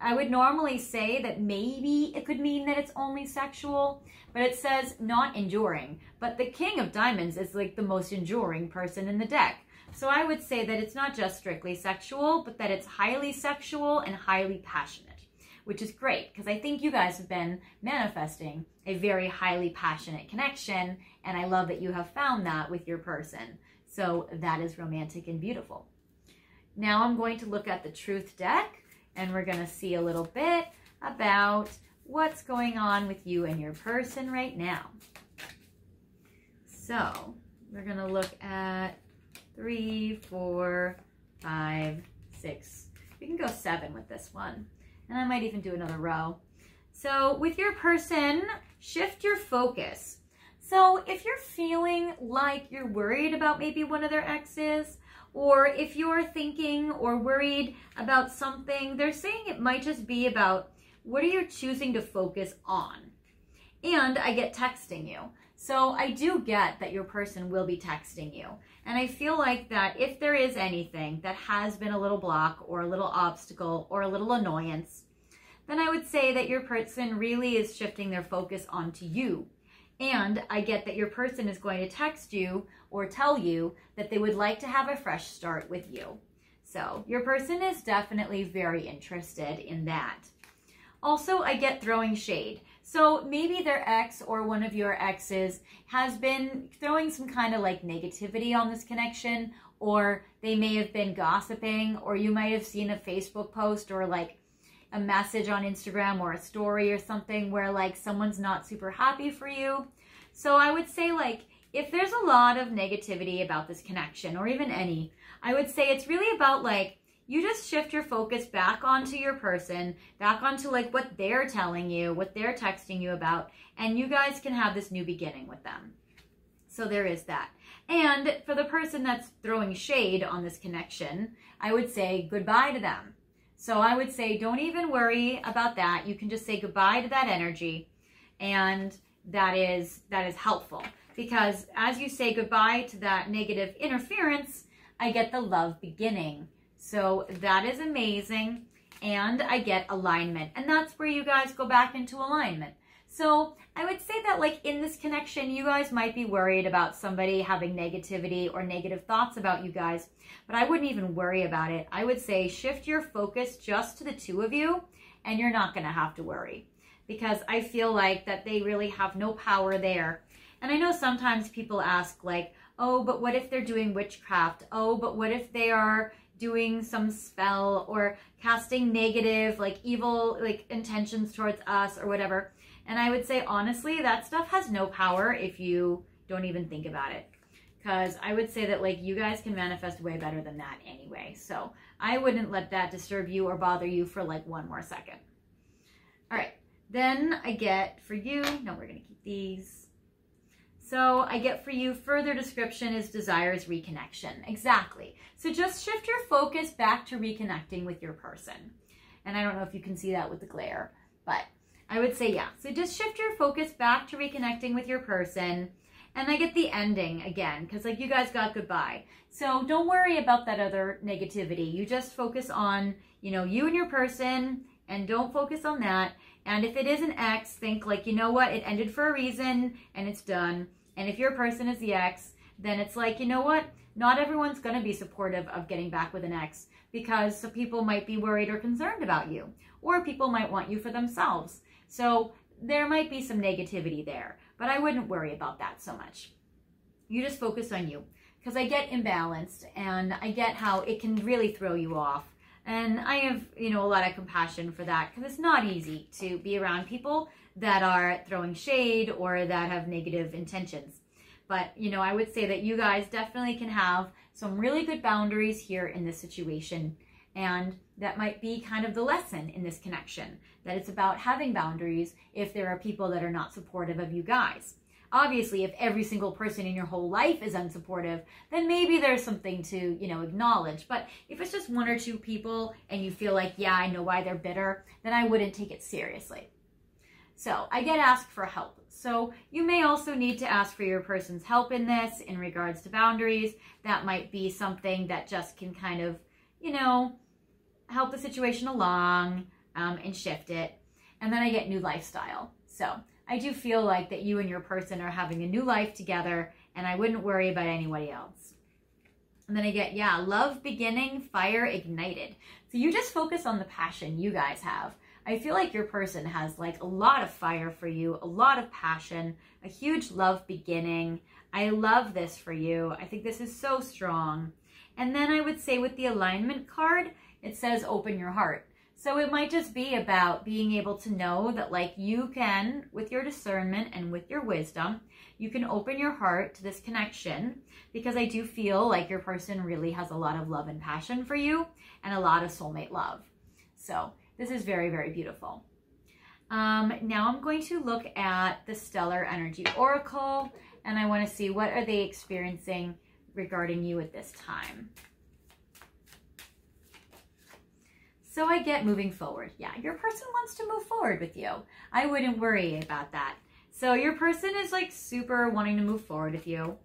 I would normally say that maybe it could mean that it's only sexual, but it says not enduring. But the King of Diamonds is like the most enduring person in the deck. So I would say that it's not just strictly sexual, but that it's highly sexual and highly passionate, which is great because I think you guys have been manifesting a very highly passionate connection, and I love that you have found that with your person. So that is romantic and beautiful. Now I'm going to look at the Truth deck, and we're going to see a little bit about what's going on with you and your person right now. So we're going to look at 3, 4, 5, 6. We can go 7 with this one. And I might even do another row. So with your person, shift your focus. So if you're feeling like you're worried about maybe one of their exes, or if you're thinking or worried about something, they're saying it might just be about what are you choosing to focus on? And I get texting you. So I do get that your person will be texting you. And I feel like that if there is anything that has been a little block or a little obstacle or a little annoyance, then I would say that your person really is shifting their focus onto you. And I get that your person is going to text you or tell you that they would like to have a fresh start with you. So your person is definitely very interested in that. Also, I get throwing shade. So maybe their ex or one of your exes has been throwing some kind of like negativity on this connection, or they may have been gossiping, or you might have seen a Facebook post or like a message on Instagram or a story or something where like someone's not super happy for you. So I would say like, if there's a lot of negativity about this connection, or even any, I would say it's really about like, you just shift your focus back onto your person, back onto like what they're telling you, what they're texting you about, and you guys can have this new beginning with them. So there is that. And for the person that's throwing shade on this connection, I would say goodbye to them. So I would say don't even worry about that. You can just say goodbye to that energy, and that is helpful, because as you say goodbye to that negative interference, I get the love beginning. So that is amazing, and I get alignment, and that's where you guys go back into alignment. So I would say that like in this connection, you guys might be worried about somebody having negativity or negative thoughts about you guys, but I wouldn't even worry about it. I would say shift your focus just to the two of you, and you're not going to have to worry, because I feel like that they really have no power there. And I know sometimes people ask like, oh, but what if they're doing witchcraft? Oh, but what if they are doing some spell or casting negative, like evil, like intentions towards us or whatever? And I would say, honestly, that stuff has no power if you don't even think about it. Because I would say that like you guys can manifest way better than that anyway. So I wouldn't let that disturb you or bother you for like one more second. All right, then I get for you, no, we're gonna keep these. So I get for you, further description is desires reconnection. Exactly. So just shift your focus back to reconnecting with your person. And I don't know if you can see that with the glare, but I would say, yeah. So just shift your focus back to reconnecting with your person. And I get the ending again, because like you guys got goodbye. So don't worry about that other negativity. You just focus on, you know, you and your person, and don't focus on that. And if it is an ex, think like, you know what, it ended for a reason and it's done. And if your person is the ex, then it's like, you know what, not everyone's going to be supportive of getting back with an ex, because some people might be worried or concerned about you, or people might want you for themselves. So there might be some negativity there, but I wouldn't worry about that so much. You just focus on you, because I get imbalanced, and I get how it can really throw you off. And I have, you know, a lot of compassion for that, because it's not easy to be around people that are throwing shade or that have negative intentions. But, you know, I would say that you guys definitely can have some really good boundaries here in this situation. And that might be kind of the lesson in this connection, that it's about having boundaries if there are people that are not supportive of you guys. Obviously, if every single person in your whole life is unsupportive, then maybe there's something to, you know, acknowledge. But if it's just one or two people and you feel like, yeah, I know why they're bitter, then I wouldn't take it seriously. So I get asked for help. So you may also need to ask for your person's help in this in regards to boundaries. That might be something that just can kind of, you know, help the situation along and shift it. And then I get new lifestyle. So I do feel like that you and your person are having a new life together, and I wouldn't worry about anybody else. And then I get, yeah, love beginning, fire ignited. So you just focus on the passion you guys have. I feel like your person has like a lot of fire for you, a lot of passion, a huge love beginning. I love this for you. I think this is so strong. And then I would say with the alignment card, it says open your heart. So it might just be about being able to know that like you can, with your discernment and with your wisdom, you can open your heart to this connection, because I do feel like your person really has a lot of love and passion for you and a lot of soulmate love. So this is very, very beautiful. Now I'm going to look at the Stellar Energy Oracle, and I want to see what are they experiencing regarding you at this time. So I get moving forward. Yeah, your person wants to move forward with you. I wouldn't worry about that. So your person is like super wanting to move forward with you.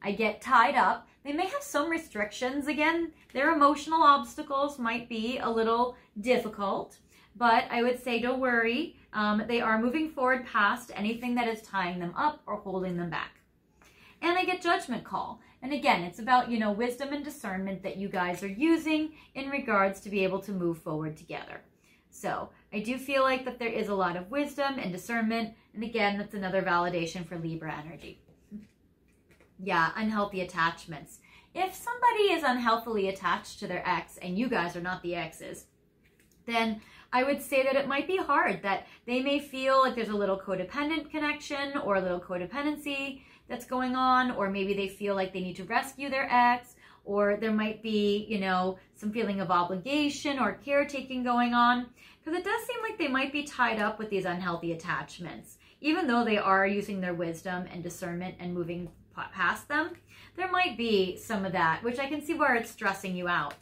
I get tied up. They may have some restrictions. Again, their emotional obstacles might be a little difficult, but I would say don't worry. They are moving forward past anything that is tying them up or holding them back. And I get judgment call. And again, it's about, you know, wisdom and discernment that you guys are using in regards to be able to move forward together. So I do feel like that there is a lot of wisdom and discernment. And again, that's another validation for Libra energy. Yeah, unhealthy attachments. If somebody is unhealthily attached to their ex and you guys are not the exes, then I would say that it might be hard, that they may feel like there's a little codependent connection or a little codependency that's going on, or maybe they feel like they need to rescue their ex, or there might be, you know, some feeling of obligation or caretaking going on, because it does seem like they might be tied up with these unhealthy attachments. Even though they are using their wisdom and discernment and moving past them, there might be some of that, which I can see where it's stressing you out.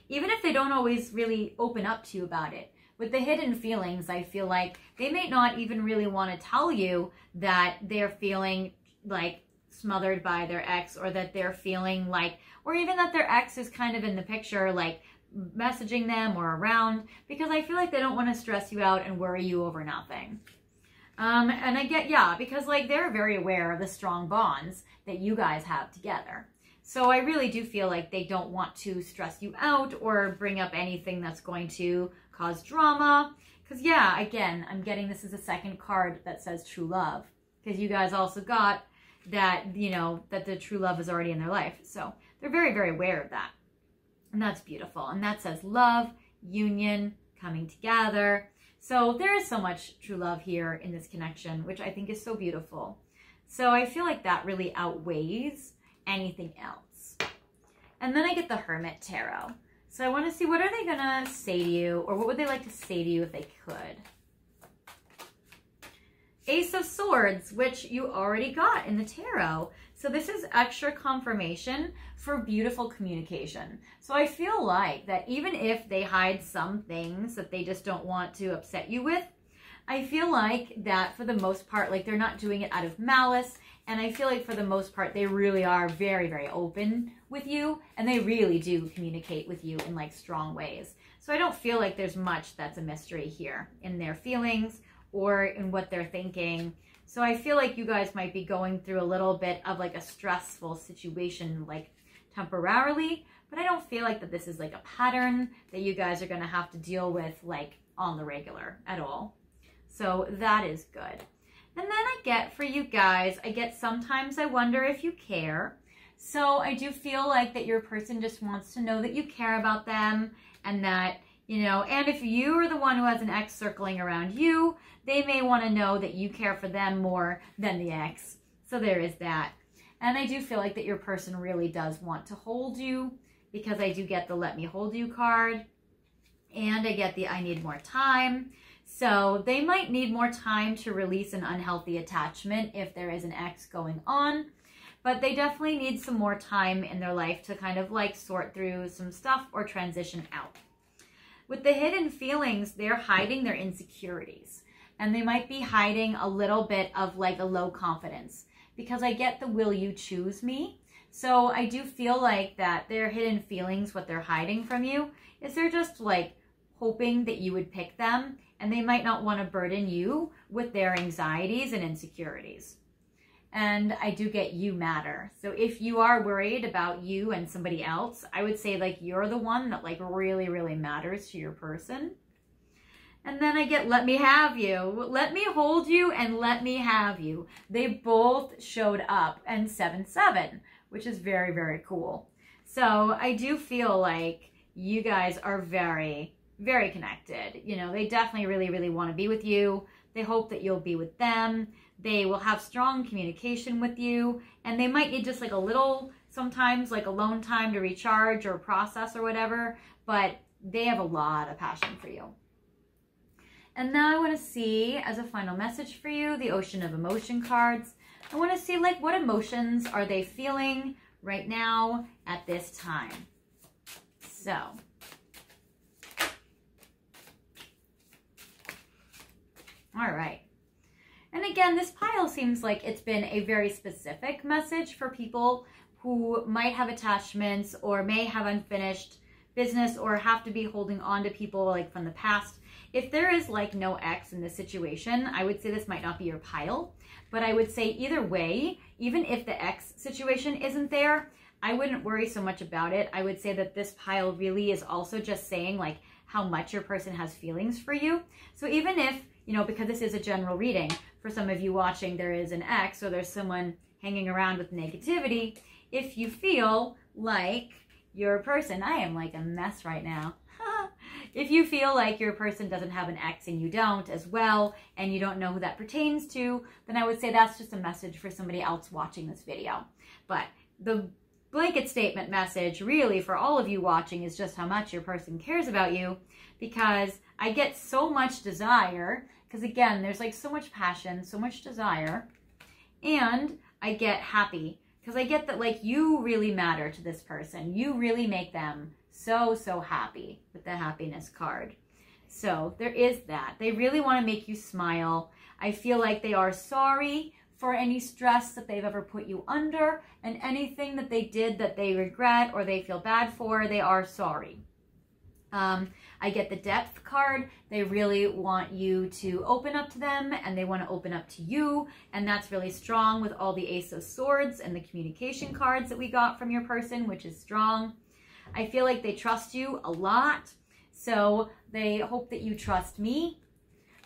Even if they don't always really open up to you about it. With the hidden feelings, I feel like they may not even really want to tell you that they're feeling like smothered by their ex, or that they're feeling like, or even that their ex is kind of in the picture, like messaging them or around, because I feel like they don't want to stress you out and worry you over nothing. And I get, yeah, because like they're very aware of the strong bonds that you guys have together. So I really do feel like they don't want to stress you out or bring up anything that's going to cause drama. Because yeah, again, I'm getting this as a second card that says true love. Because you guys also got that, you know, that the true love is already in their life. So they're very, very aware of that. And that's beautiful. And that says love, union, coming together. So there is so much true love here in this connection, which I think is so beautiful. So I feel like that really outweighs anything else. And then I get the Hermit Tarot. So I want to see, what are they going to say to you, or what would they like to say to you if they could? Ace of Swords, which you already got in the tarot. So this is extra confirmation for beautiful communication. So I feel like that even if they hide some things that they just don't want to upset you with, I feel like that for the most part, like they're not doing it out of malice. And I feel like for the most part, they really are very, very open with you. And they really do communicate with you in like strong ways. So I don't feel like there's much that's a mystery here in their feelings or in what they're thinking. So I feel like you guys might be going through a little bit of like a stressful situation, like temporarily, but I don't feel like that this is like a pattern that you guys are gonna have to deal with like on the regular at all. So that is good. And then I get for you guys, I get sometimes I wonder if you care. So I do feel like that your person just wants to know that you care about them, and that, you know, and if you are the one who has an ex circling around you, they may want to know that you care for them more than the ex. So there is that. And I do feel like that your person really does want to hold you, because I do get the Let Me Hold You card. And I get the I need more time. So they might need more time to release an unhealthy attachment if there is an ex going on. But they definitely need some more time in their life to kind of like sort through some stuff or transition out. With the hidden feelings, they're hiding their insecurities. And they might be hiding a little bit of like a low confidence, because I get the will you choose me. So I do feel like that their hidden feelings, what they're hiding from you, is they're just like hoping that you would pick them, and they might not want to burden you with their anxieties and insecurities. And I do get you matter. So if you are worried about you and somebody else, I would say like you're the one that like really, really matters to your person. And then I get let me have you. Let me hold you and let me have you. They both showed up, and 7-7, which is very, very cool. So I do feel like you guys are very, very connected. You know, they definitely really, really want to be with you. They hope that you'll be with them. They will have strong communication with you, and they might need just like a little, sometimes like alone time to recharge or process or whatever, but they have a lot of passion for you. And now I want to see, as a final message for you, the Ocean of Emotion cards. I want to see like what emotions are they feeling right now at this time. So all right. And again, this pile seems like it's been a very specific message for people who might have attachments or may have unfinished business or have to be holding on to people like from the past. If there is like no ex in this situation, I would say this might not be your pile, but I would say either way, even if the ex situation isn't there, I wouldn't worry so much about it. I would say that this pile really is also just saying like how much your person has feelings for you. So even if, because this is a general reading, for some of you watching, there is an ex or there's someone hanging around with negativity, if you feel like your person, I am like a mess right now. If you feel like your person doesn't have an ex and you don't as well, and you don't know who that pertains to, then I would say that's just a message for somebody else watching this video. But the blanket statement message really for all of you watching is just how much your person cares about you, because I get so much desire, because again, there's like so much passion, so much desire, and I get happy, because I get that like you really matter to this person. You really make them so, so happy with the happiness card. So there is that. They really want to make you smile. I feel like they are sorry for any stress that they've ever put you under, and anything that they did that they regret or they feel bad for, they are sorry. I get the depth card. They really want you to open up to them, and they want to open up to you, and that's really strong with all the Ace of Swords and the communication cards that we got from your person, which is strong. I feel like they trust you a lot, so they hope that you trust me.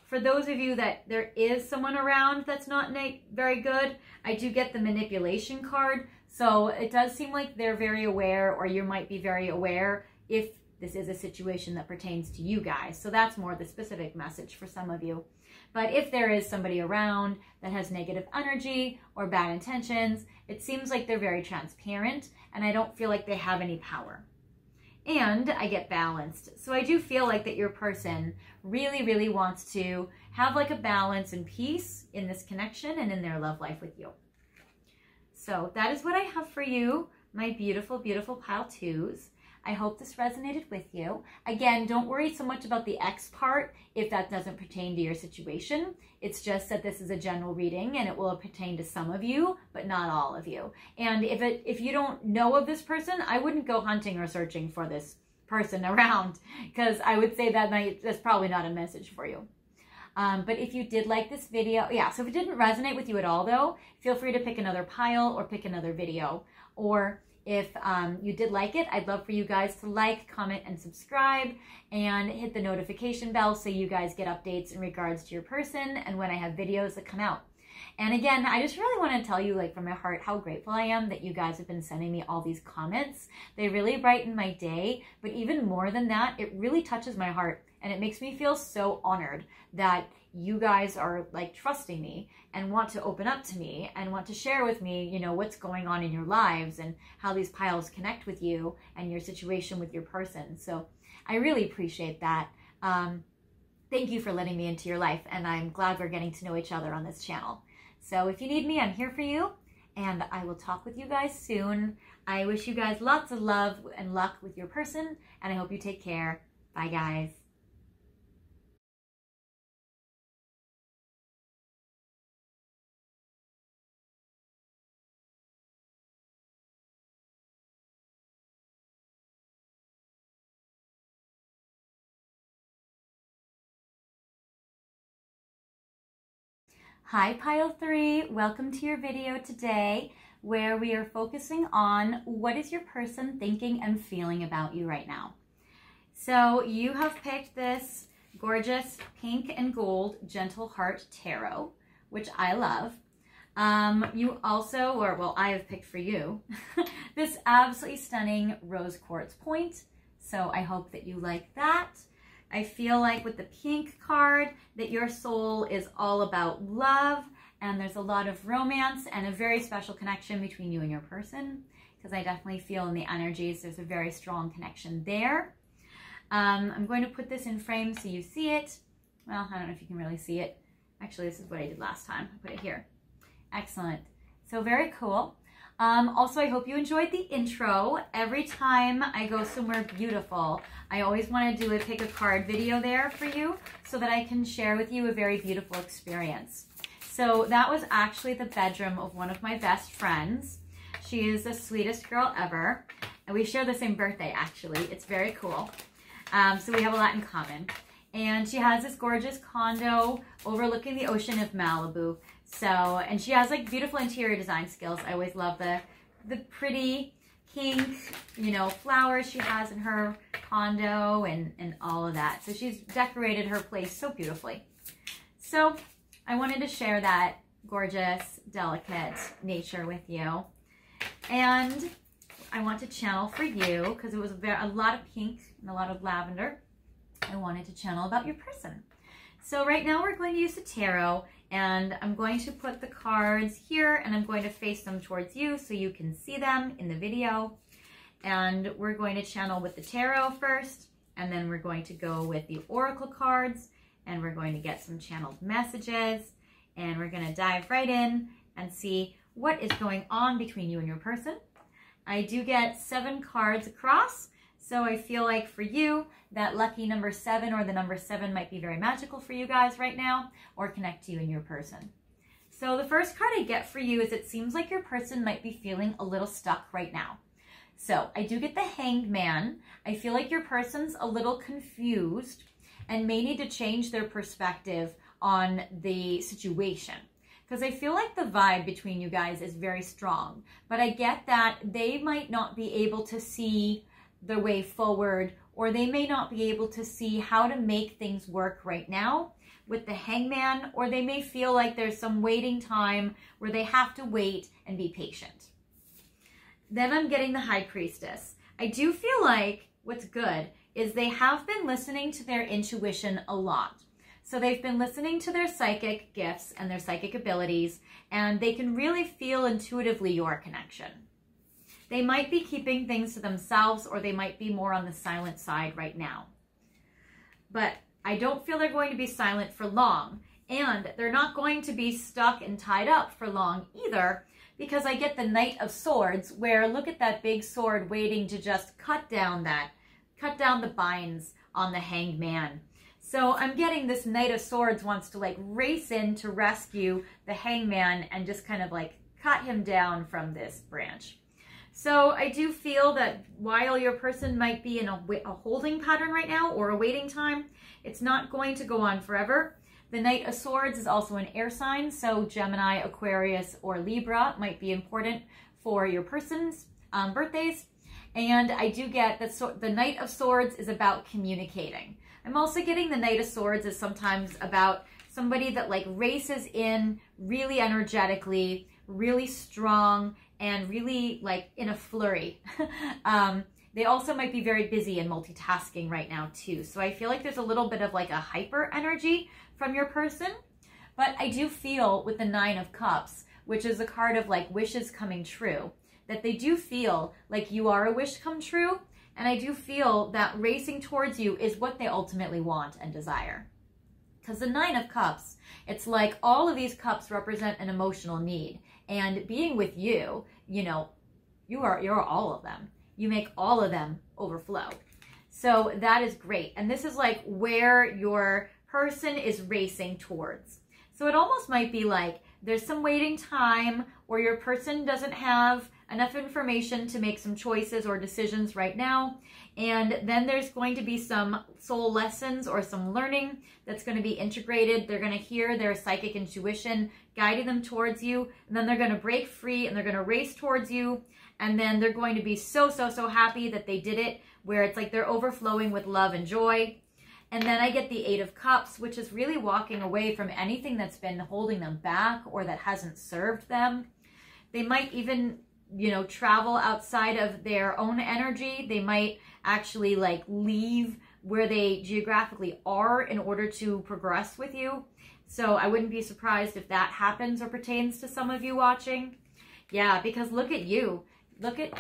For those of you that there is someone around that's not very good, I do get the manipulation card. So it does seem like they're very aware, or you might be very aware if this is a situation that pertains to you guys. So that's more the specific message for some of you. But if there is somebody around that has negative energy or bad intentions, it seems like they're very transparent, and I don't feel like they have any power. And I get balanced. So I do feel like that your person really, really wants to have like a balance and peace in this connection and in their love life with you. So that is what I have for you, my beautiful, beautiful pile twos. I hope this resonated with you. Again, don't worry so much about the X part if that doesn't pertain to your situation. It's just that this is a general reading and it will pertain to some of you, but not all of you. And if you don't know of this person, I wouldn't go hunting or searching for this person around, because I would say that's probably not a message for you. But if you did like this video, so if it didn't resonate with you at all though, feel free to pick another pile or pick another video. Or if you did like it, I'd love for you guys to like, comment, and subscribe, and hit the notification bell so you guys get updates in regards to your person and when I have videos that come out. And again, I just really want to tell you, like, from my heart, how grateful I am that you guys have been sending me all these comments. They really brighten my day, but even more than that, it really touches my heart, and it makes me feel so honored that you guys are like trusting me and want to open up to me and want to share with me, what's going on in your lives and how these piles connect with you and your situation with your person. So I really appreciate that. Thank you for letting me into your life, and I'm glad we're getting to know each other on this channel. So if you need me, I'm here for you, and I will talk with you guys soon. I wish you guys lots of love and luck with your person, and I hope you take care. Bye, guys. Hi Pile 3, welcome to your video today where we are focusing on what is your person thinking and feeling about you right now. So you have picked this gorgeous pink and gold Gentle Heart Tarot, which I love. You also, I have picked for you this absolutely stunning rose quartz point. So I hope that you like that. I feel like with the pink card that your soul is all about love, and there's a lot of romance and a very special connection between you and your person, because I definitely feel in the energies there's a very strong connection there. I'm going to put this in frame so you see it. Well, I don't know if you can really see it. Actually, this is what I did last time. I put it here. Excellent. So very cool. Also, I hope you enjoyed the intro. Every time I go somewhere beautiful, I always want to do a pick a card video there for you so that I can share with you a very beautiful experience. So that was actually the bedroom of one of my best friends. She is the sweetest girl ever, and we share the same birthday actually. It's very cool. So we have a lot in common. And she has this gorgeous condo overlooking the ocean of Malibu. So, and she has like beautiful interior design skills. I always love the pretty pink, you know, flowers she has in her condo and all of that. So she's decorated her place so beautifully. So I wanted to share that gorgeous, delicate nature with you. And I want to channel for you, because it was a lot of pink and a lot of lavender. I wanted to channel about your person. So right now we're going to use the tarot, and I'm going to put the cards here and I'm going to face them towards you so you can see them in the video. And we're going to channel with the tarot first, and then we're going to go with the oracle cards, and we're going to get some channeled messages, and we're going to dive right in and see what is going on between you and your person. I do get 7 cards across, so I feel like for you, that lucky number 7 or the number 7 might be very magical for you guys right now, or connect to you and your person. So the first card I get for you is it seems like your person might be feeling a little stuck right now. So I do get the Hanged Man. I feel like your person's a little confused and may need to change their perspective on the situation. Because I feel like the vibe between you guys is very strong, but I get that they might not be able to see the way forward, or they may not be able to see how to make things work right now with the Hangman, or they may feel like there's some waiting time where they have to wait and be patient. Then I'm getting the High Priestess. I do feel like what's good is they have been listening to their intuition a lot. So they've been listening to their psychic gifts and their psychic abilities, and they can really feel intuitively your connection. They might be keeping things to themselves, or they might be more on the silent side right now. But I don't feel they're going to be silent for long, and they're not going to be stuck and tied up for long either, because I get the Knight of Swords, where look at that big sword waiting to just cut down the binds on the Hanged Man. So I'm getting this Knight of Swords wants to like race in to rescue the Hangman and just kind of like cut him down from this branch. So I do feel that while your person might be in a holding pattern right now or a waiting time, it's not going to go on forever. The Knight of Swords is also an air sign, so Gemini, Aquarius, or Libra might be important for your person's birthdays. And I do get that the Knight of Swords is about communicating. I'm also getting the Knight of Swords is sometimes about somebody that like races in really energetically, really strong, and really like in a flurry. They also might be very busy and multitasking right now too. So I feel like there's a little bit of like a hyper energy from your person. But I do feel with the 9 of Cups, which is a card of like wishes coming true, that they do feel like you are a wish come true. And I do feel that racing towards you is what they ultimately want and desire. Because the 9 of Cups, it's like all of these cups represent an emotional need. And being with you, you know, you're all of them. You make all of them overflow. So that is great. And this is like where your person is racing towards. So it almost might be like there's some waiting time, or your person doesn't have enough information to make some choices or decisions right now. And then there's going to be some soul lessons or some learning that's going to be integrated. They're going to hear their psychic intuition guiding them towards you. And then they're going to break free and they're going to race towards you. And then they're going to be so happy that they did it, where it's like they're overflowing with love and joy. And then I get the 8 of Cups, which is really walking away from anything that's been holding them back or that hasn't served them. They might even, you know, travel outside of their own energy. They might actually like leave where they geographically are in order to progress with you. So I wouldn't be surprised if that happens or pertains to some of you watching. Yeah, because look at you. Look at,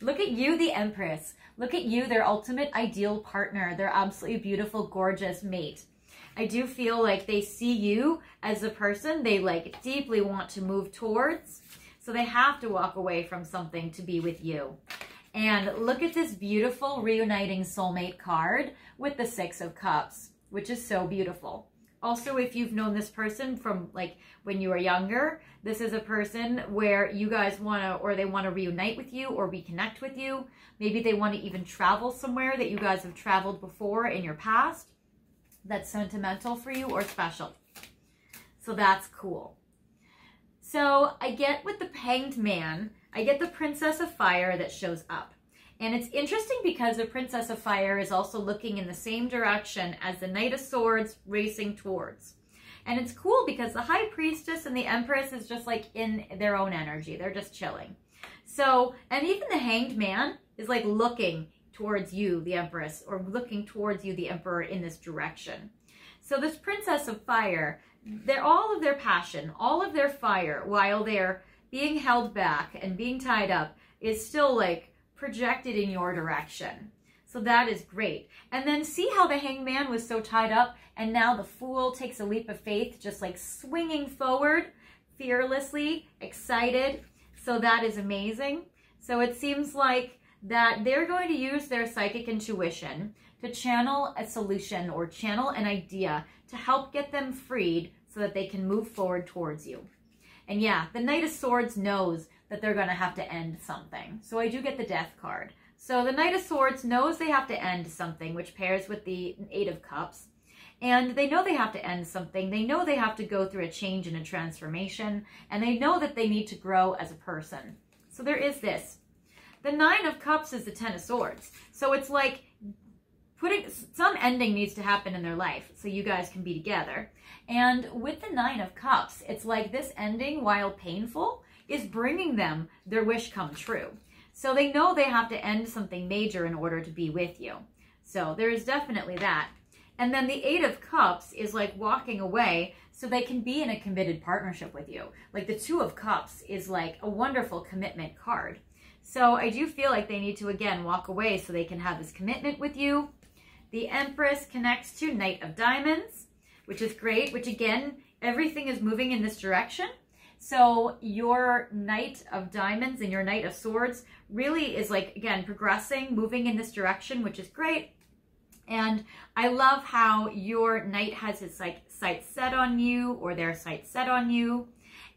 look at you, the Empress. Look at you, their ultimate ideal partner, their absolutely beautiful, gorgeous mate. I do feel like they see you as a person they like deeply want to move towards. So they have to walk away from something to be with you. And look at this beautiful reuniting soulmate card with the 6 of Cups, which is so beautiful. Also, if you've known this person from like when you were younger, this is a person where you guys want to, or they want to reunite with you or reconnect with you. Maybe they want to even travel somewhere that you guys have traveled before in your past. That's sentimental for you or special. So that's cool. So I get with the Hanged Man, I get the Princess of Fire that shows up. And it's interesting because the Princess of Fire is also looking in the same direction as the Knight of Swords racing towards. And it's cool because the High Priestess and the Empress is just like in their own energy. They're just chilling. So, and even the Hanged Man is like looking towards you, the Empress, or looking towards you, the Emperor, in this direction. So this Princess of Fire, they're all of their passion, all of their fire, while they're being held back and being tied up, is still like projected in your direction. So that is great. And then see how the Hanged Man was so tied up, and now the Fool takes a leap of faith, just like swinging forward, fearlessly, excited. So that is amazing. So it seems like that they're going to use their psychic intuition to channel a solution or channel an idea to help get them freed so that they can move forward towards you. And yeah, the Knight of Swords knows that they're going to have to end something. So I do get the Death card. So the Knight of Swords knows they have to end something, which pairs with the Eight of Cups. And they know they have to end something. They know they have to go through a change and a transformation. And they know that they need to grow as a person. So there is this. The Nine of Cups is the Ten of Swords. So it's like some ending needs to happen in their life so you guys can be together. And with the Nine of Cups, it's like this ending, while painful, is bringing them their wish come true. So they know they have to end something major in order to be with you. So there is definitely that. And then the Eight of Cups is like walking away so they can be in a committed partnership with you. Like the Two of Cups is like a wonderful commitment card. So I do feel like they need to, again, walk away so they can have this commitment with you. The Empress connects to Knight of Diamonds, which is great, which again, everything is moving in this direction. So your Knight of Diamonds and your Knight of Swords really is like, again, progressing, moving in this direction, which is great. And I love how your Knight has his sights set on you, or their sights set on you,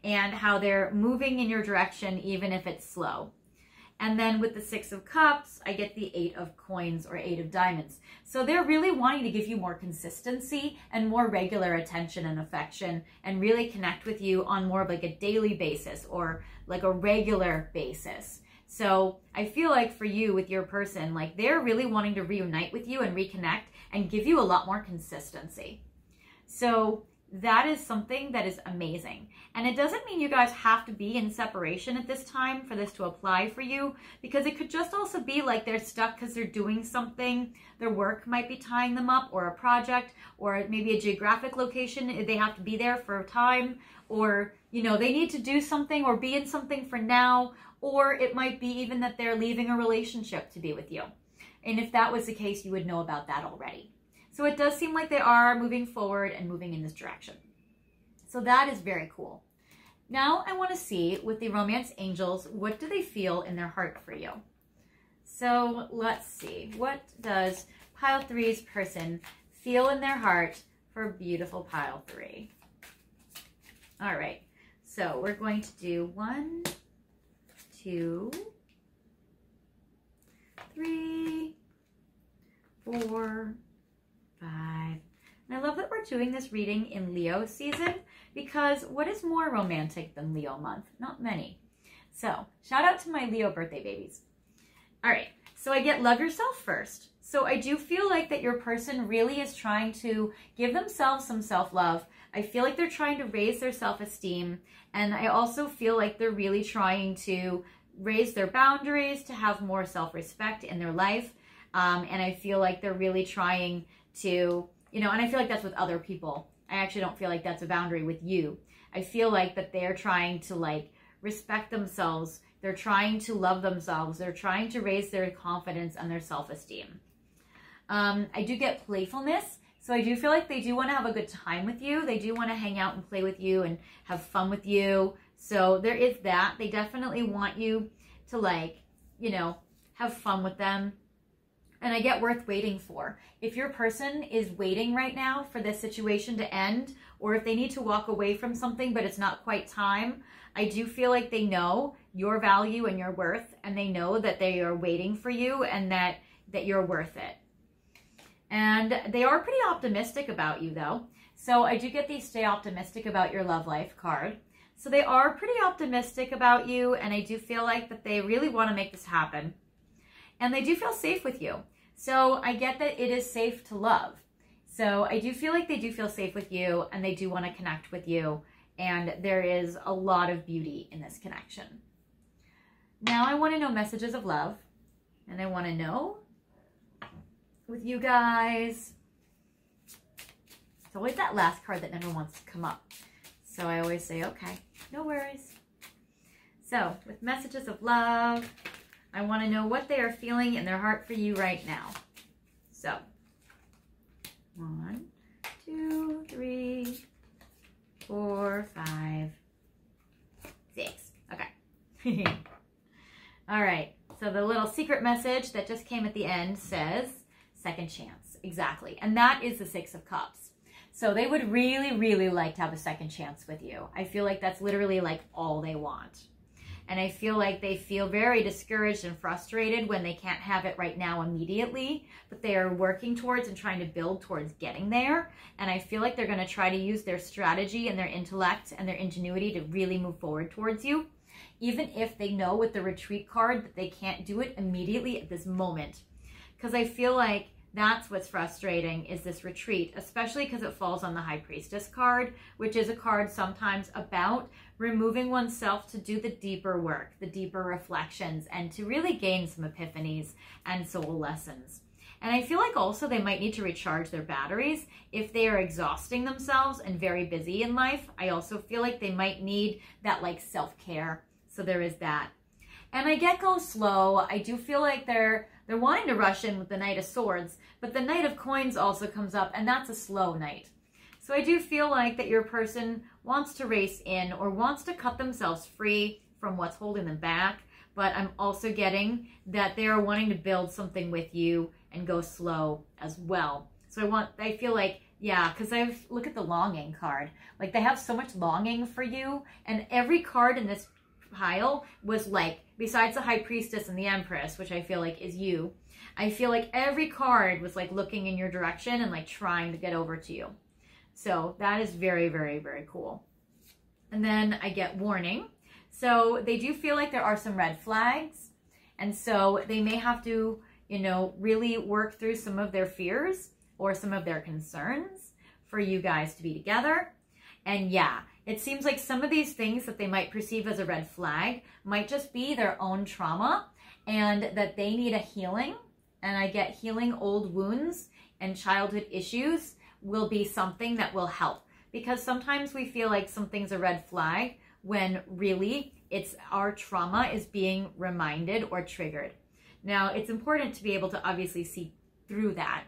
and how they're moving in your direction, even if it's slow. And then with the Six of Cups, I get the Eight of Coins or Eight of Diamonds. So they're really wanting to give you more consistency and more regular attention and affection, and really connect with you on more of like a daily basis or like a regular basis. So I feel like for you with your person, like they're really wanting to reunite with you and reconnect and give you a lot more consistency. So that is something that is amazing. And it doesn't mean you guys have to be in separation at this time for this to apply for you, because it could just also be like they're stuck because they're doing something. Their work might be tying them up, or a project, or maybe a geographic location. They have to be there for a time, or, you know, they need to do something or be in something for now, or it might be even that they're leaving a relationship to be with you. And if that was the case, you would know about that already. So it does seem like they are moving forward and moving in this direction. So that is very cool. Now I want to see with the Romance Angels, what do they feel in their heart for you? So let's see. What does Pile 3's person feel in their heart for beautiful Pile 3? All right. So we're going to do 1, 2, 3, 4, 5. And I love that we're doing this reading in Leo season, because what is more romantic than Leo month? Not many. So shout out to my Leo birthday babies. All right, so I get love yourself first. So I do feel like that your person really is trying to give themselves some self-love. I feel like they're trying to raise their self-esteem. And I also feel like they're really trying to raise their boundaries, to have more self-respect in their life. And I feel like they're really trying to, you know, and I feel like that's with other people. I actually don't feel like that's a boundary with you. I feel like that they're trying to like respect themselves. They're trying to love themselves. They're trying to raise their confidence and their self-esteem. I do get playfulness. So I do feel like they do want to have a good time with you. They do want to hang out and play with you and have fun with you. So there is that. They definitely want you to, like, you know, have fun with them. And I get worth waiting for. If your person is waiting right now for this situation to end, or if they need to walk away from something but it's not quite time, I do feel like they know your value and your worth, and they know that they are waiting for you and that you're worth it. And they are pretty optimistic about you though. So I do get the stay optimistic about your love life card. So they are pretty optimistic about you, and I do feel like that they really want to make this happen. And they do feel safe with you. So I get that it is safe to love. So I do feel like they do feel safe with you, and they do want to connect with you. And there is a lot of beauty in this connection. Now I want to know messages of love. And I want to know with you guys. It's always that last card that never wants to come up. So I always say, okay, no worries. So with messages of love, I want to know what they are feeling in their heart for you right now. So 1, 2, 3, 4, 5, 6. Okay. All right. So the little secret message that just came at the end says second chance. Exactly. And that is the 6 of Cups. So they would really, really like to have a second chance with you. I feel like that's literally like all they want. And I feel like they feel very discouraged and frustrated when they can't have it right now immediately, but they are working towards and trying to build towards getting there. And I feel like they're going to try to use their strategy and their intellect and their ingenuity to really move forward towards you, even if they know with the retreat card that they can't do it immediately at this moment. Because I feel like that's what's frustrating, is this retreat, especially because it falls on the High Priestess card, which is a card sometimes about removing oneself to do the deeper work, the deeper reflections, and to really gain some epiphanies and soul lessons. And I feel like also they might need to recharge their batteries if they are exhausting themselves and very busy in life. I also feel like they might need that like self-care. So there is that. And I get go slow. I do feel like they're wanting to rush in with the Knight of Swords, but the Knight of Coins also comes up, and that's a slow knight. So I do feel like that your person wants to race in or wants to cut themselves free from what's holding them back, but I'm also getting that they are wanting to build something with you and go slow as well. So I feel like, yeah, because look at the longing card. Like they have so much longing for you, and every card in this pile was like, besides the High Priestess and the Empress, which I feel like is you, I feel like every card was like looking in your direction and like trying to get over to you. So that is very, very, very cool. And then I get warning. So they do feel like there are some red flags. And so they may have to, you know, really work through some of their fears or some of their concerns for you guys to be together. And yeah, it seems like some of these things that they might perceive as a red flag might just be their own trauma, and that they need a healing. And I get healing old wounds and childhood issues will be something that will help. Because sometimes we feel like something's a red flag when really it's our trauma is being reminded or triggered. Now, it's important to be able to obviously see through that.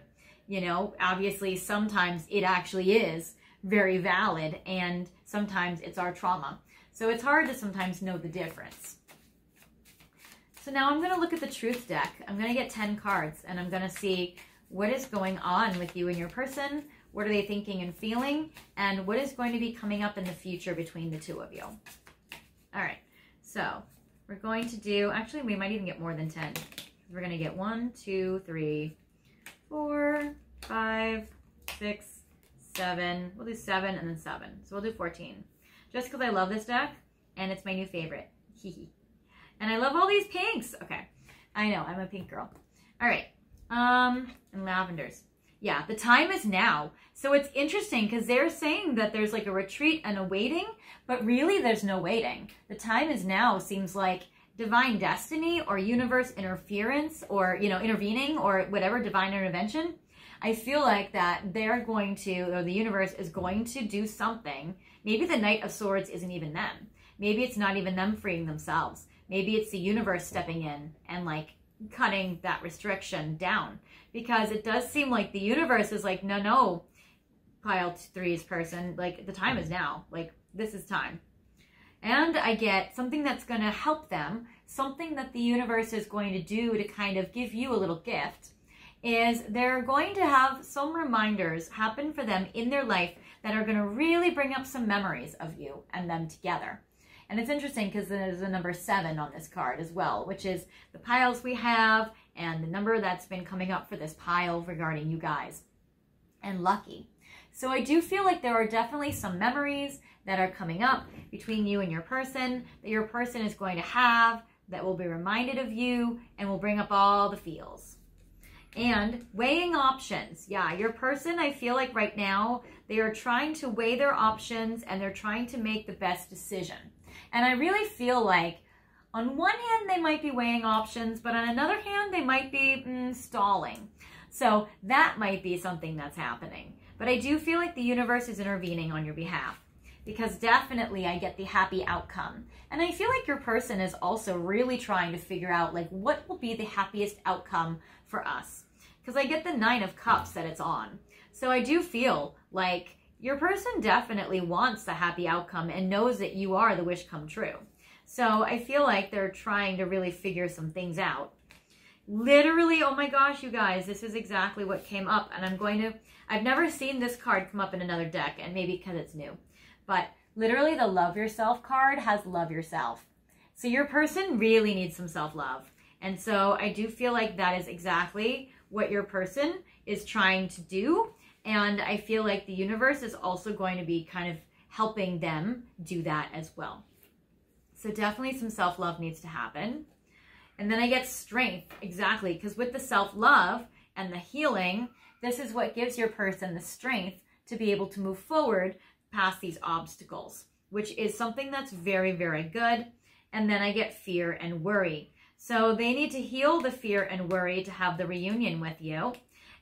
You know, obviously sometimes it actually is very valid, and sometimes it's our trauma. So it's hard to sometimes know the difference. So now I'm going to look at the Truth deck. I'm going to get 10 cards, and I'm going to see what is going on with you and your person. What are they thinking and feeling? And what is going to be coming up in the future between the two of you? All right. So we're going to do, actually, we might even get more than 10. We're going to get 1, 2, 3, 4, 5, 6, 7. We'll do 7 and then 7. So we'll do 14. Just because I love this deck and it's my new favorite. And I love all these pinks. Okay. I know, I'm a pink girl. All right. And lavenders. Yeah, the time is now. So it's interesting because they're saying that there's like a retreat and a waiting, but really there's no waiting. The time is now seems like divine destiny or universe interference or, you know, intervening or whatever, divine intervention. I feel like that they're going to, or the universe is going to do something. Maybe the Knight of Swords isn't even them. Maybe it's not even them freeing themselves. Maybe it's the universe stepping in and like cutting that restriction down. Because it does seem like the universe is like, no, pile 3's person, like the time is now. Like this is time. And I get something that's going to help them, something that the universe is going to do to kind of give you a little gift, is they're going to have some reminders happen for them in their life that are going to really bring up some memories of you and them together. And it's interesting because there's a number 7 on this card as well, which is the piles we have and the number that's been coming up for this pile regarding you guys. And lucky. So I do feel like there are definitely some memories that are coming up between you and your person that your person is going to have that will be reminded of you and will bring up all the feels. And weighing options. Yeah, your person, I feel like right now, they are trying to weigh their options and they're trying to make the best decision. And I really feel like on one hand, they might be weighing options, but on another hand, they might be stalling. So that might be something that's happening. But I do feel like the universe is intervening on your behalf, because definitely I get the happy outcome. And I feel like your person is also really trying to figure out like what will be the happiest outcome for us. Because I get the 9 of Cups that it's on. So I do feel like your person definitely wants the happy outcome and knows that you are the wish come true. So I feel like they're trying to really figure some things out. Literally, oh my gosh, you guys, this is exactly what came up. And I've never seen this card come up in another deck, and maybe because it's new. But literally the Love Yourself card has love yourself. So your person really needs some self-love. And so I do feel like that is exactly what your person is trying to do. And I feel like the universe is also going to be kind of helping them do that as well. So definitely some self-love needs to happen. And then I get strength, exactly, because with the self-love and the healing, this is what gives your person the strength to be able to move forward past these obstacles, which is something that's very, very good. And then I get fear and worry. So they need to heal the fear and worry to have the reunion with you.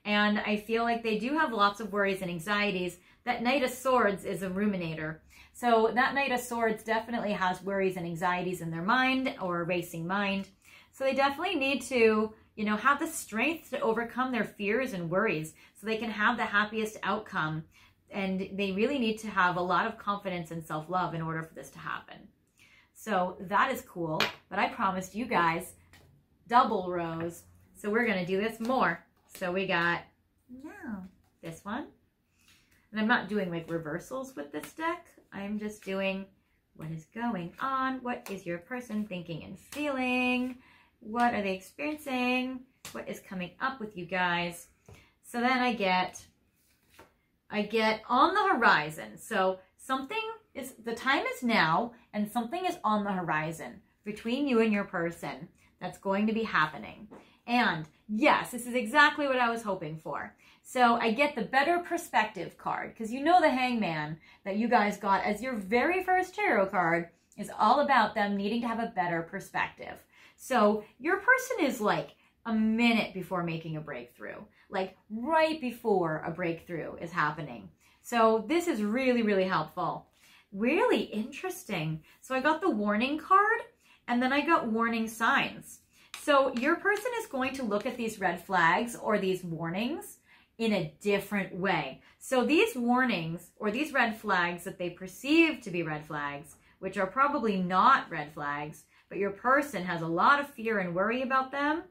And I feel like they do have lots of worries and anxieties. That Knight of Swords is a ruminator. So that Knight of Swords definitely has worries and anxieties in their mind, or a racing mind. So they definitely need to, have the strength to overcome their fears and worries so they can have the happiest outcome. And they really need to have a lot of confidence and self-love in order for this to happen. So that is cool. But I promised you guys double rows. So we're going to do this more. So we got this one. And I'm not doing like reversals with this deck. I'm just doing what is going on. What is your person thinking and feeling? What are they experiencing? What is coming up with you guys? So then I get on the horizon. So the time is now, and something is on the horizon between you and your person that's going to be happening. And yes, this is exactly what I was hoping for. So I get the Better Perspective card, because you know the Hangman that you guys got as your very first tarot card is all about them needing to have a better perspective. So your person is like a minute before making a breakthrough, like right before a breakthrough is happening. So this is really, really helpful. Really interesting. So I got the warning card, and then I got warning signs. So your person is going to look at these red flags or these warnings in a different way. So these warnings or these red flags that they perceive to be red flags, which are probably not red flags, but your person has a lot of fear and worry about them,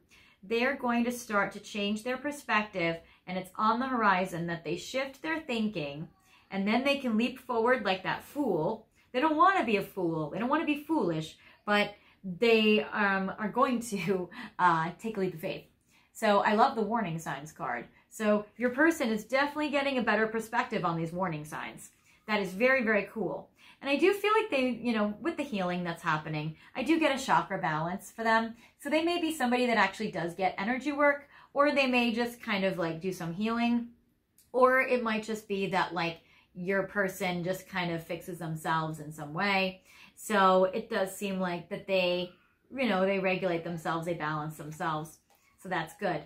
they're going to start to change their perspective, and it's on the horizon that they shift their thinking, and then they can leap forward like that fool. They don't want to be a fool. They don't want to be foolish, but they are going to take a leap of faith. So I love the warning signs card. So your person is definitely getting a better perspective on these warning signs. That is very, very cool. And I do feel like they, with the healing that's happening, I do get a chakra balance for them. So they may be somebody that actually does get energy work, or they may just kind of like do some healing, or it might just be that like your person just kind of fixes themselves in some way. So it does seem like that they, they regulate themselves, they balance themselves. So that's good.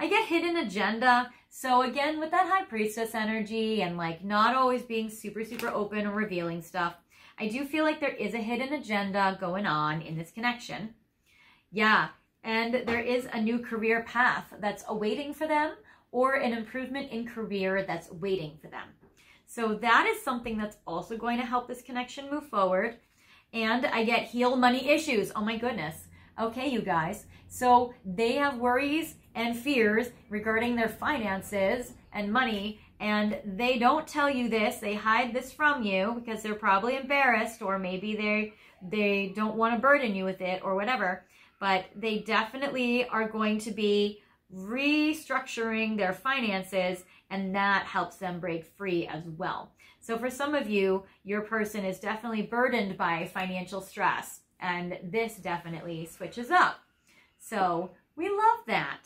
I get hidden agenda. So again, with that High Priestess energy and like not always being super, super open or revealing stuff, I do feel like there is a hidden agenda going on in this connection. Yeah, and there is a new career path that's awaiting for them, or an improvement in career that's waiting for them. So that is something that's also going to help this connection move forward. And I get heal money issues. Oh my goodness. Okay, you guys. So they have worries and fears regarding their finances and money, and they don't tell you this. They hide this from you because they're probably embarrassed, or maybe they don't want to burden you with it or whatever. But they definitely are going to be restructuring their finances, and that helps them break free as well. So for some of you, your person is definitely burdened by financial stress, and this definitely switches up. So we love that.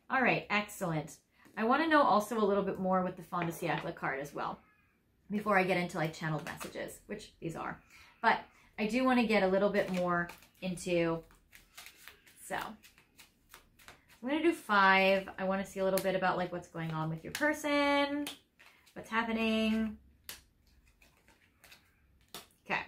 All right, excellent. I want to know also a little bit more with the Fond du Siècle card as well, before I get into like channeled messages, which these are. But I do want to get a little bit more into, so I'm going to do 5. I want to see a little bit about like what's going on with your person, what's happening. Okay.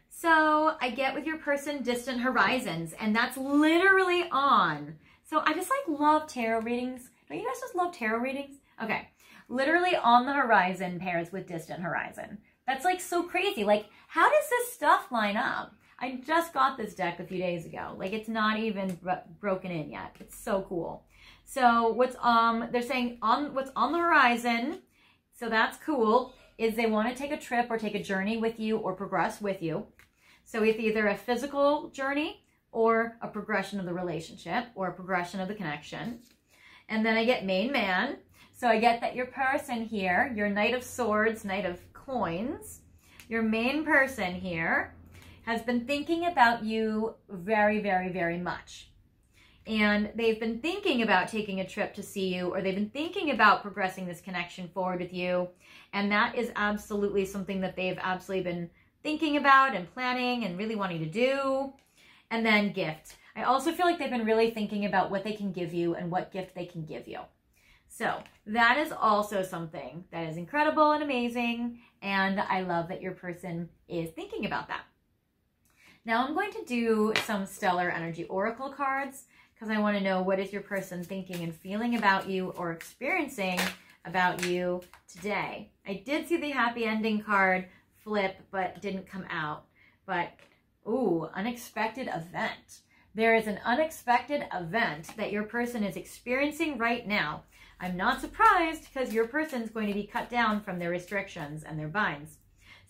So I get with your person distant horizons, and that's literally on. So I just like love tarot readings. Don't you guys just love tarot readings? Okay. Literally on the horizon pairs with distant horizon. That's like so crazy. Like, how does this stuff line up? I just got this deck a few days ago. Like, it's not even broken in yet. It's so cool. So what's they're saying on what's on the horizon, so that's cool, is they want to take a trip or take a journey with you or progress with you. So it's either a physical journey or a progression of the relationship or a progression of the connection. And then I get main man. So I get that your person here, your Knight of Swords, Knight of Coins, your main person here has been thinking about you very, very, very much. And they've been thinking about taking a trip to see you, or they've been thinking about progressing this connection forward with you. And that is absolutely something that they've absolutely been thinking about and planning and really wanting to do. And then gift. I also feel like they've been really thinking about what they can give you and what gift they can give you. So that is also something that is incredible and amazing, and I love that your person is thinking about that. Now I'm going to do some Stellar Energy Oracle cards because I want to know what is your person thinking and feeling about you or experiencing about you today. I did see the Happy Ending card flip, but didn't come out. But, ooh, unexpected event. There is an unexpected event that your person is experiencing right now. I'm not surprised because your person's going to be cut down from their restrictions and their binds.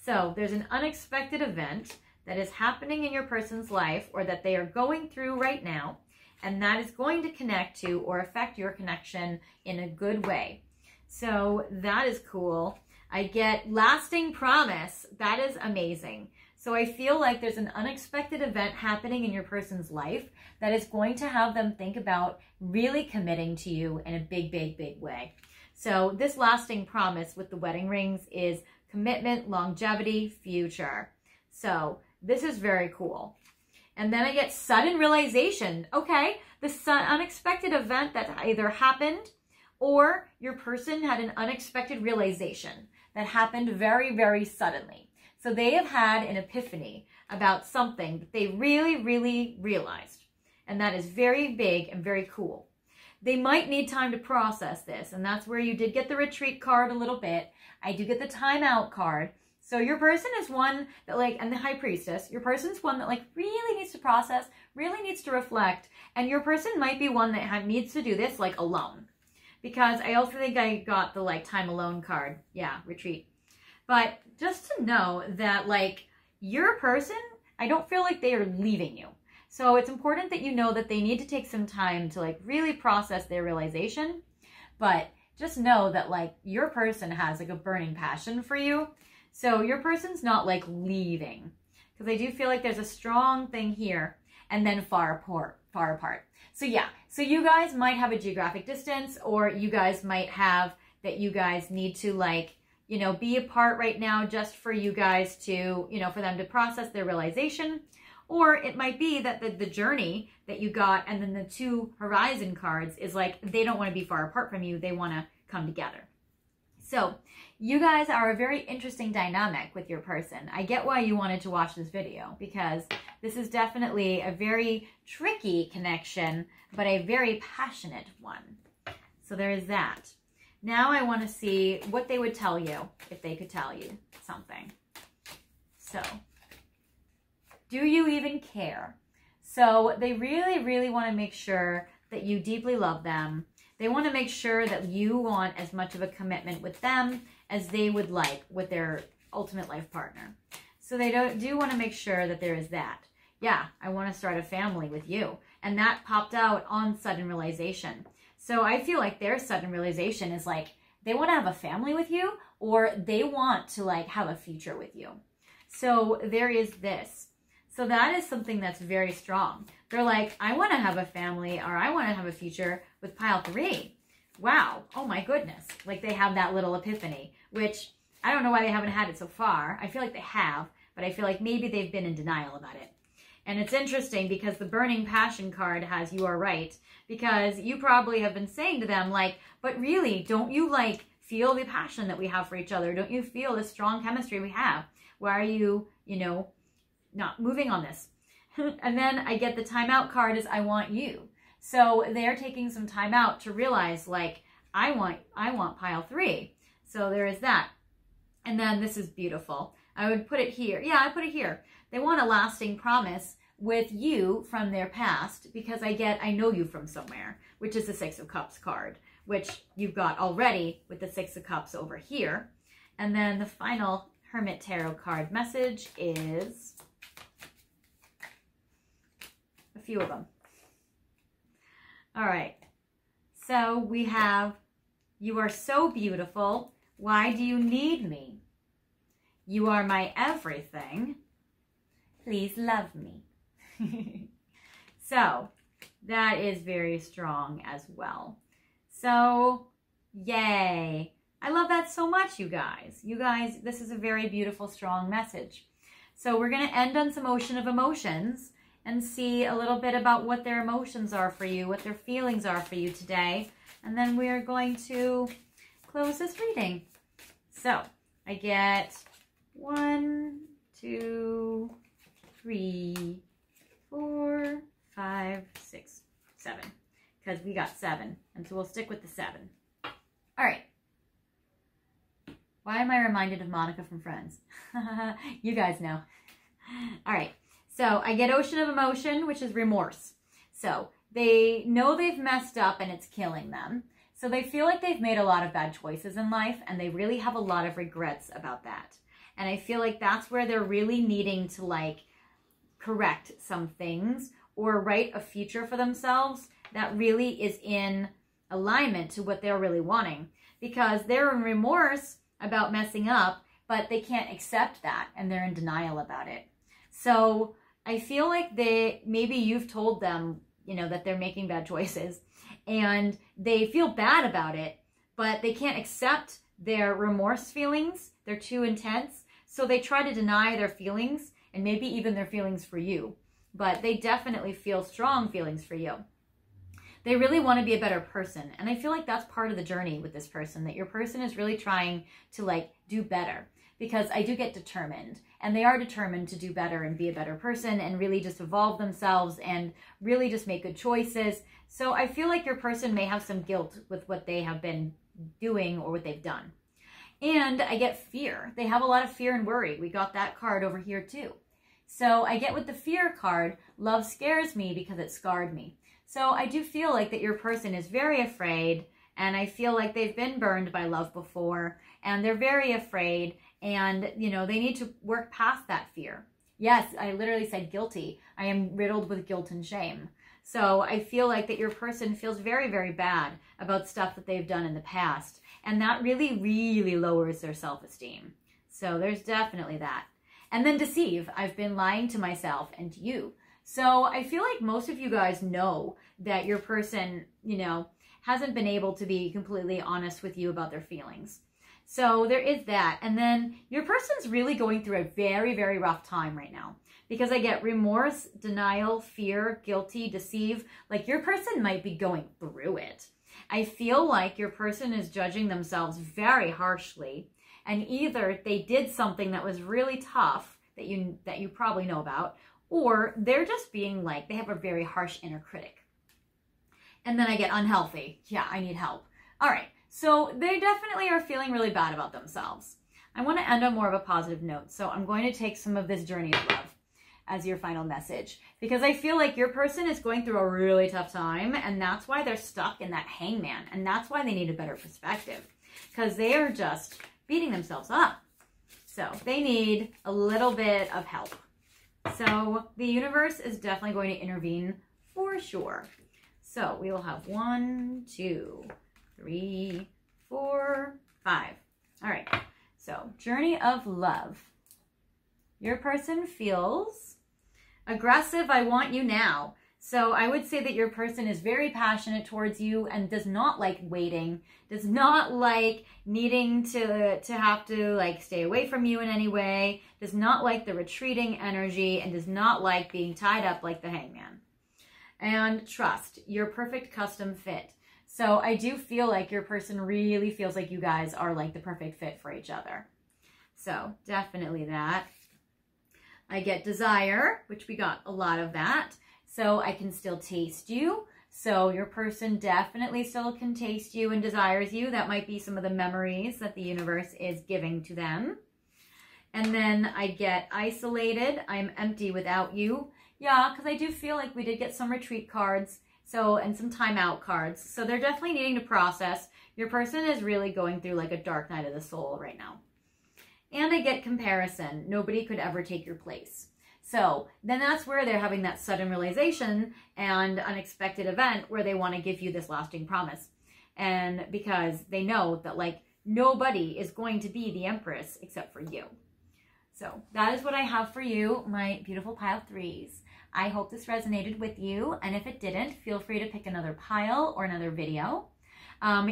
So there's an unexpected event that is happening in your person's life or that they are going through right now, and that is going to connect to or affect your connection in a good way. So that is cool. I get lasting promise. That is amazing. So I feel like there's an unexpected event happening in your person's life that is going to have them think about really committing to you in a big, big, big way. So this lasting promise with the wedding rings is commitment, longevity, future. So this is very cool. And then I get sudden realization. Okay, the unexpected event that either happened or your person had an unexpected realization that happened very, very suddenly. So they have had an epiphany about something that they really, really realized. And that is very big and very cool. They might need time to process this. And that's where you did get the retreat card a little bit. I do get the timeout card. So your person is one that like, and the High Priestess, your person's one that like really needs to process, really needs to reflect. And your person might be one that needs to do this like alone. Because I also think I got the like time alone card. Yeah, retreat. But just to know that like your person, I don't feel like they are leaving you. So it's important that you know that they need to take some time to like really process their realization. But just know that like your person has like a burning passion for you. So your person's not like leaving. Because I do feel like there's a strong thing here and then far apart. So yeah, so you guys might have a geographic distance, or you guys might have that you guys need to like, you know, be apart right now just for you guys to, you know, for them to process their realization. Or it might be that the journey that you got and then the 2 horizon cards is like, they don't want to be far apart from you. They want to come together. So you guys are a very interesting dynamic with your person. I get why you wanted to watch this video, because this is definitely a very tricky connection, but a very passionate one. So there is that. Now I want to see what they would tell you if they could tell you something. So, do you even care? So they really, really want to make sure that you deeply love them. They want to make sure that you want as much of a commitment with them as they would like with their ultimate life partner. So they do want to make sure that there is that. yeah, I want to start a family with you. And that popped out on sudden realization. So I feel like their sudden realization is like, they want to have a family with you, or they want to like have a future with you. So there is this. So that is something that's very strong. They're like, I want to have a family, or I want to have a future with pile 3. Wow. Oh my goodness. Like they have that little epiphany, which I don't know why they haven't had it so far. I feel like they have, but I feel like maybe they've been in denial about it. And it's interesting because the burning passion card has you are right, because you probably have been saying to them like, but really, don't you like feel the passion that we have for each other? Don't you feel the strong chemistry we have? Why are you, not moving on this? And then I get the timeout card is I want you. So they're taking some time out to realize like, I want pile 3. So there is that. And then this is beautiful. I would put it here. Yeah, I put it here. They want a lasting promise with you from their past, because I know you from somewhere, which is the 6 of Cups card, which you've got already with the 6 of Cups over here. And then the final Hermit Tarot card message is a few of them. All right. So we have, you are so beautiful. Why do you need me? You are my everything. Please love me. So that is very strong as well. So yay. I love that so much, you guys. You guys, this is a very beautiful, strong message. So we're going to end on some ocean of emotions and see a little bit about what their emotions are for you, what their feelings are for you today. And then we are going to close this reading. So I get 1, 2, 3, 4, 5, 6, 7. Because we got 7. And so we'll stick with the 7. All right. Why am I reminded of Monica from Friends? You guys know. All right. So I get ocean of emotion, which is remorse. So they know they've messed up and it's killing them. So they feel like they've made a lot of bad choices in life, and they really have a lot of regrets about that. And I feel like that's where they're really needing to like correct some things or write a future for themselves that really is in alignment to what they're really wanting, because they're in remorse about messing up, but they can't accept that and they're in denial about it. So I feel like maybe you've told them, that they're making bad choices and they feel bad about it, but they can't accept their remorse feelings. They're too intense. So they try to deny their feelings and maybe even their feelings for you, but they definitely feel strong feelings for you. They really want to be a better person. And I feel like that's part of the journey with this person, that your person is really trying to like do better, because I do get determined, and they are determined to do better and be a better person and really just evolve themselves and really just make good choices. So I feel like your person may have some guilt with what they have been doing or what they've done. And I get fear. They have a lot of fear and worry. We got that card over here too. So I get with the fear card, love scares me because it scarred me. So I do feel like that your person is very afraid, and I feel like they've been burned by love before, and they're very afraid, and, they need to work past that fear. Yes, I literally said guilty. I am riddled with guilt and shame. So I feel like that your person feels very, very bad about stuff that they've done in the past, and that really, really lowers their self-esteem. So there's definitely that. And then deceive. I've been lying to myself and to you. So I feel like most of you guys know that your person, hasn't been able to be completely honest with you about their feelings. So there is that. And then your person's really going through a very, very rough time right now, because I get remorse, denial, fear, guilty, deceive. Like your person might be going through it. I feel like your person is judging themselves very harshly, and either they did something that was really tough that you probably know about, or they're just being like, they have a very harsh inner critic. And then I get unhealthy. Yeah, I need help. All right. So they definitely are feeling really bad about themselves. I want to end on more of a positive note. So I'm going to take some of this journey of love as your final message, because I feel like your person is going through a really tough time, and that's why they're stuck in that hangman. And that's why they need a better perspective, because they are just beating themselves up. So they need a little bit of help. So the universe is definitely going to intervene for sure. So we will have 1, 2, 3, 4, 5. All right. So journey of love. Your person feels aggressive. I want you now. So I would say that your person is very passionate towards you and does not like waiting, does not like needing to have to like stay away from you in any way, does not like the retreating energy, and does not like being tied up like the hangman. And trust, your perfect custom fit. So I do feel like your person really feels like you guys are like the perfect fit for each other. So definitely that. I get desire, which we got a lot of that. So I can still taste you. So your person definitely still can taste you and desires you. That might be some of the memories that the universe is giving to them. And then I get isolated. I'm empty without you. Yeah, because I do feel like we did get some retreat cards. So, and some timeout cards. So they're definitely needing to process. Your person is really going through like a dark night of the soul right now. And I get comparison. Nobody could ever take your place. So then that's where they're having that sudden realization and unexpected event where they want to give you this lasting promise. And because they know that like nobody is going to be the empress except for you. So that is what I have for you, my beautiful pile 3s. I hope this resonated with you. And if it didn't, feel free to pick another pile or another video.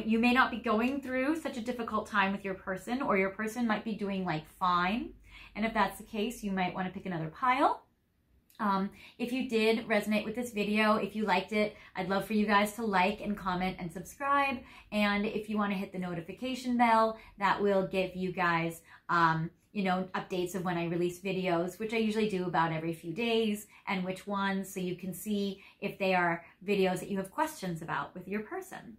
You may not be going through such a difficult time with your person, or your person might be doing like fine. And if that's the case, you might want to pick another pile. If you did resonate with this video, if you liked it, I'd love for you guys to like and comment and subscribe. And if you want to hit the notification bell, that will give you guys, you know, updates of when I release videos, which I usually do about every few days, and which ones, so you can see if they are videos that you have questions about with your person.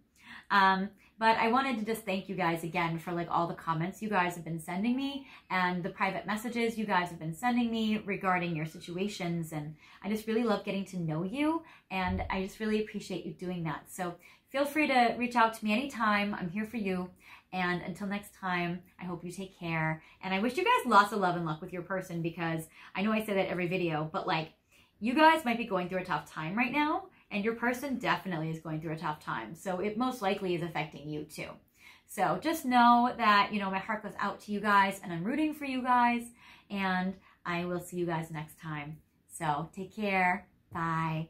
But I wanted to just thank you guys again for like all the comments you guys have been sending me and the private messages you guys have been sending me regarding your situations. And I just really love getting to know you, and I just really appreciate you doing that. So feel free to reach out to me anytime. I'm here for you. And until next time, I hope you take care. And I wish you guys lots of love and luck with your person, because I know I say that every video, but like you guys might be going through a tough time right now. And your person definitely is going through a tough time. So it most likely is affecting you too. So just know that, you know, my heart goes out to you guys, and I'm rooting for you guys. And I will see you guys next time. So take care. Bye.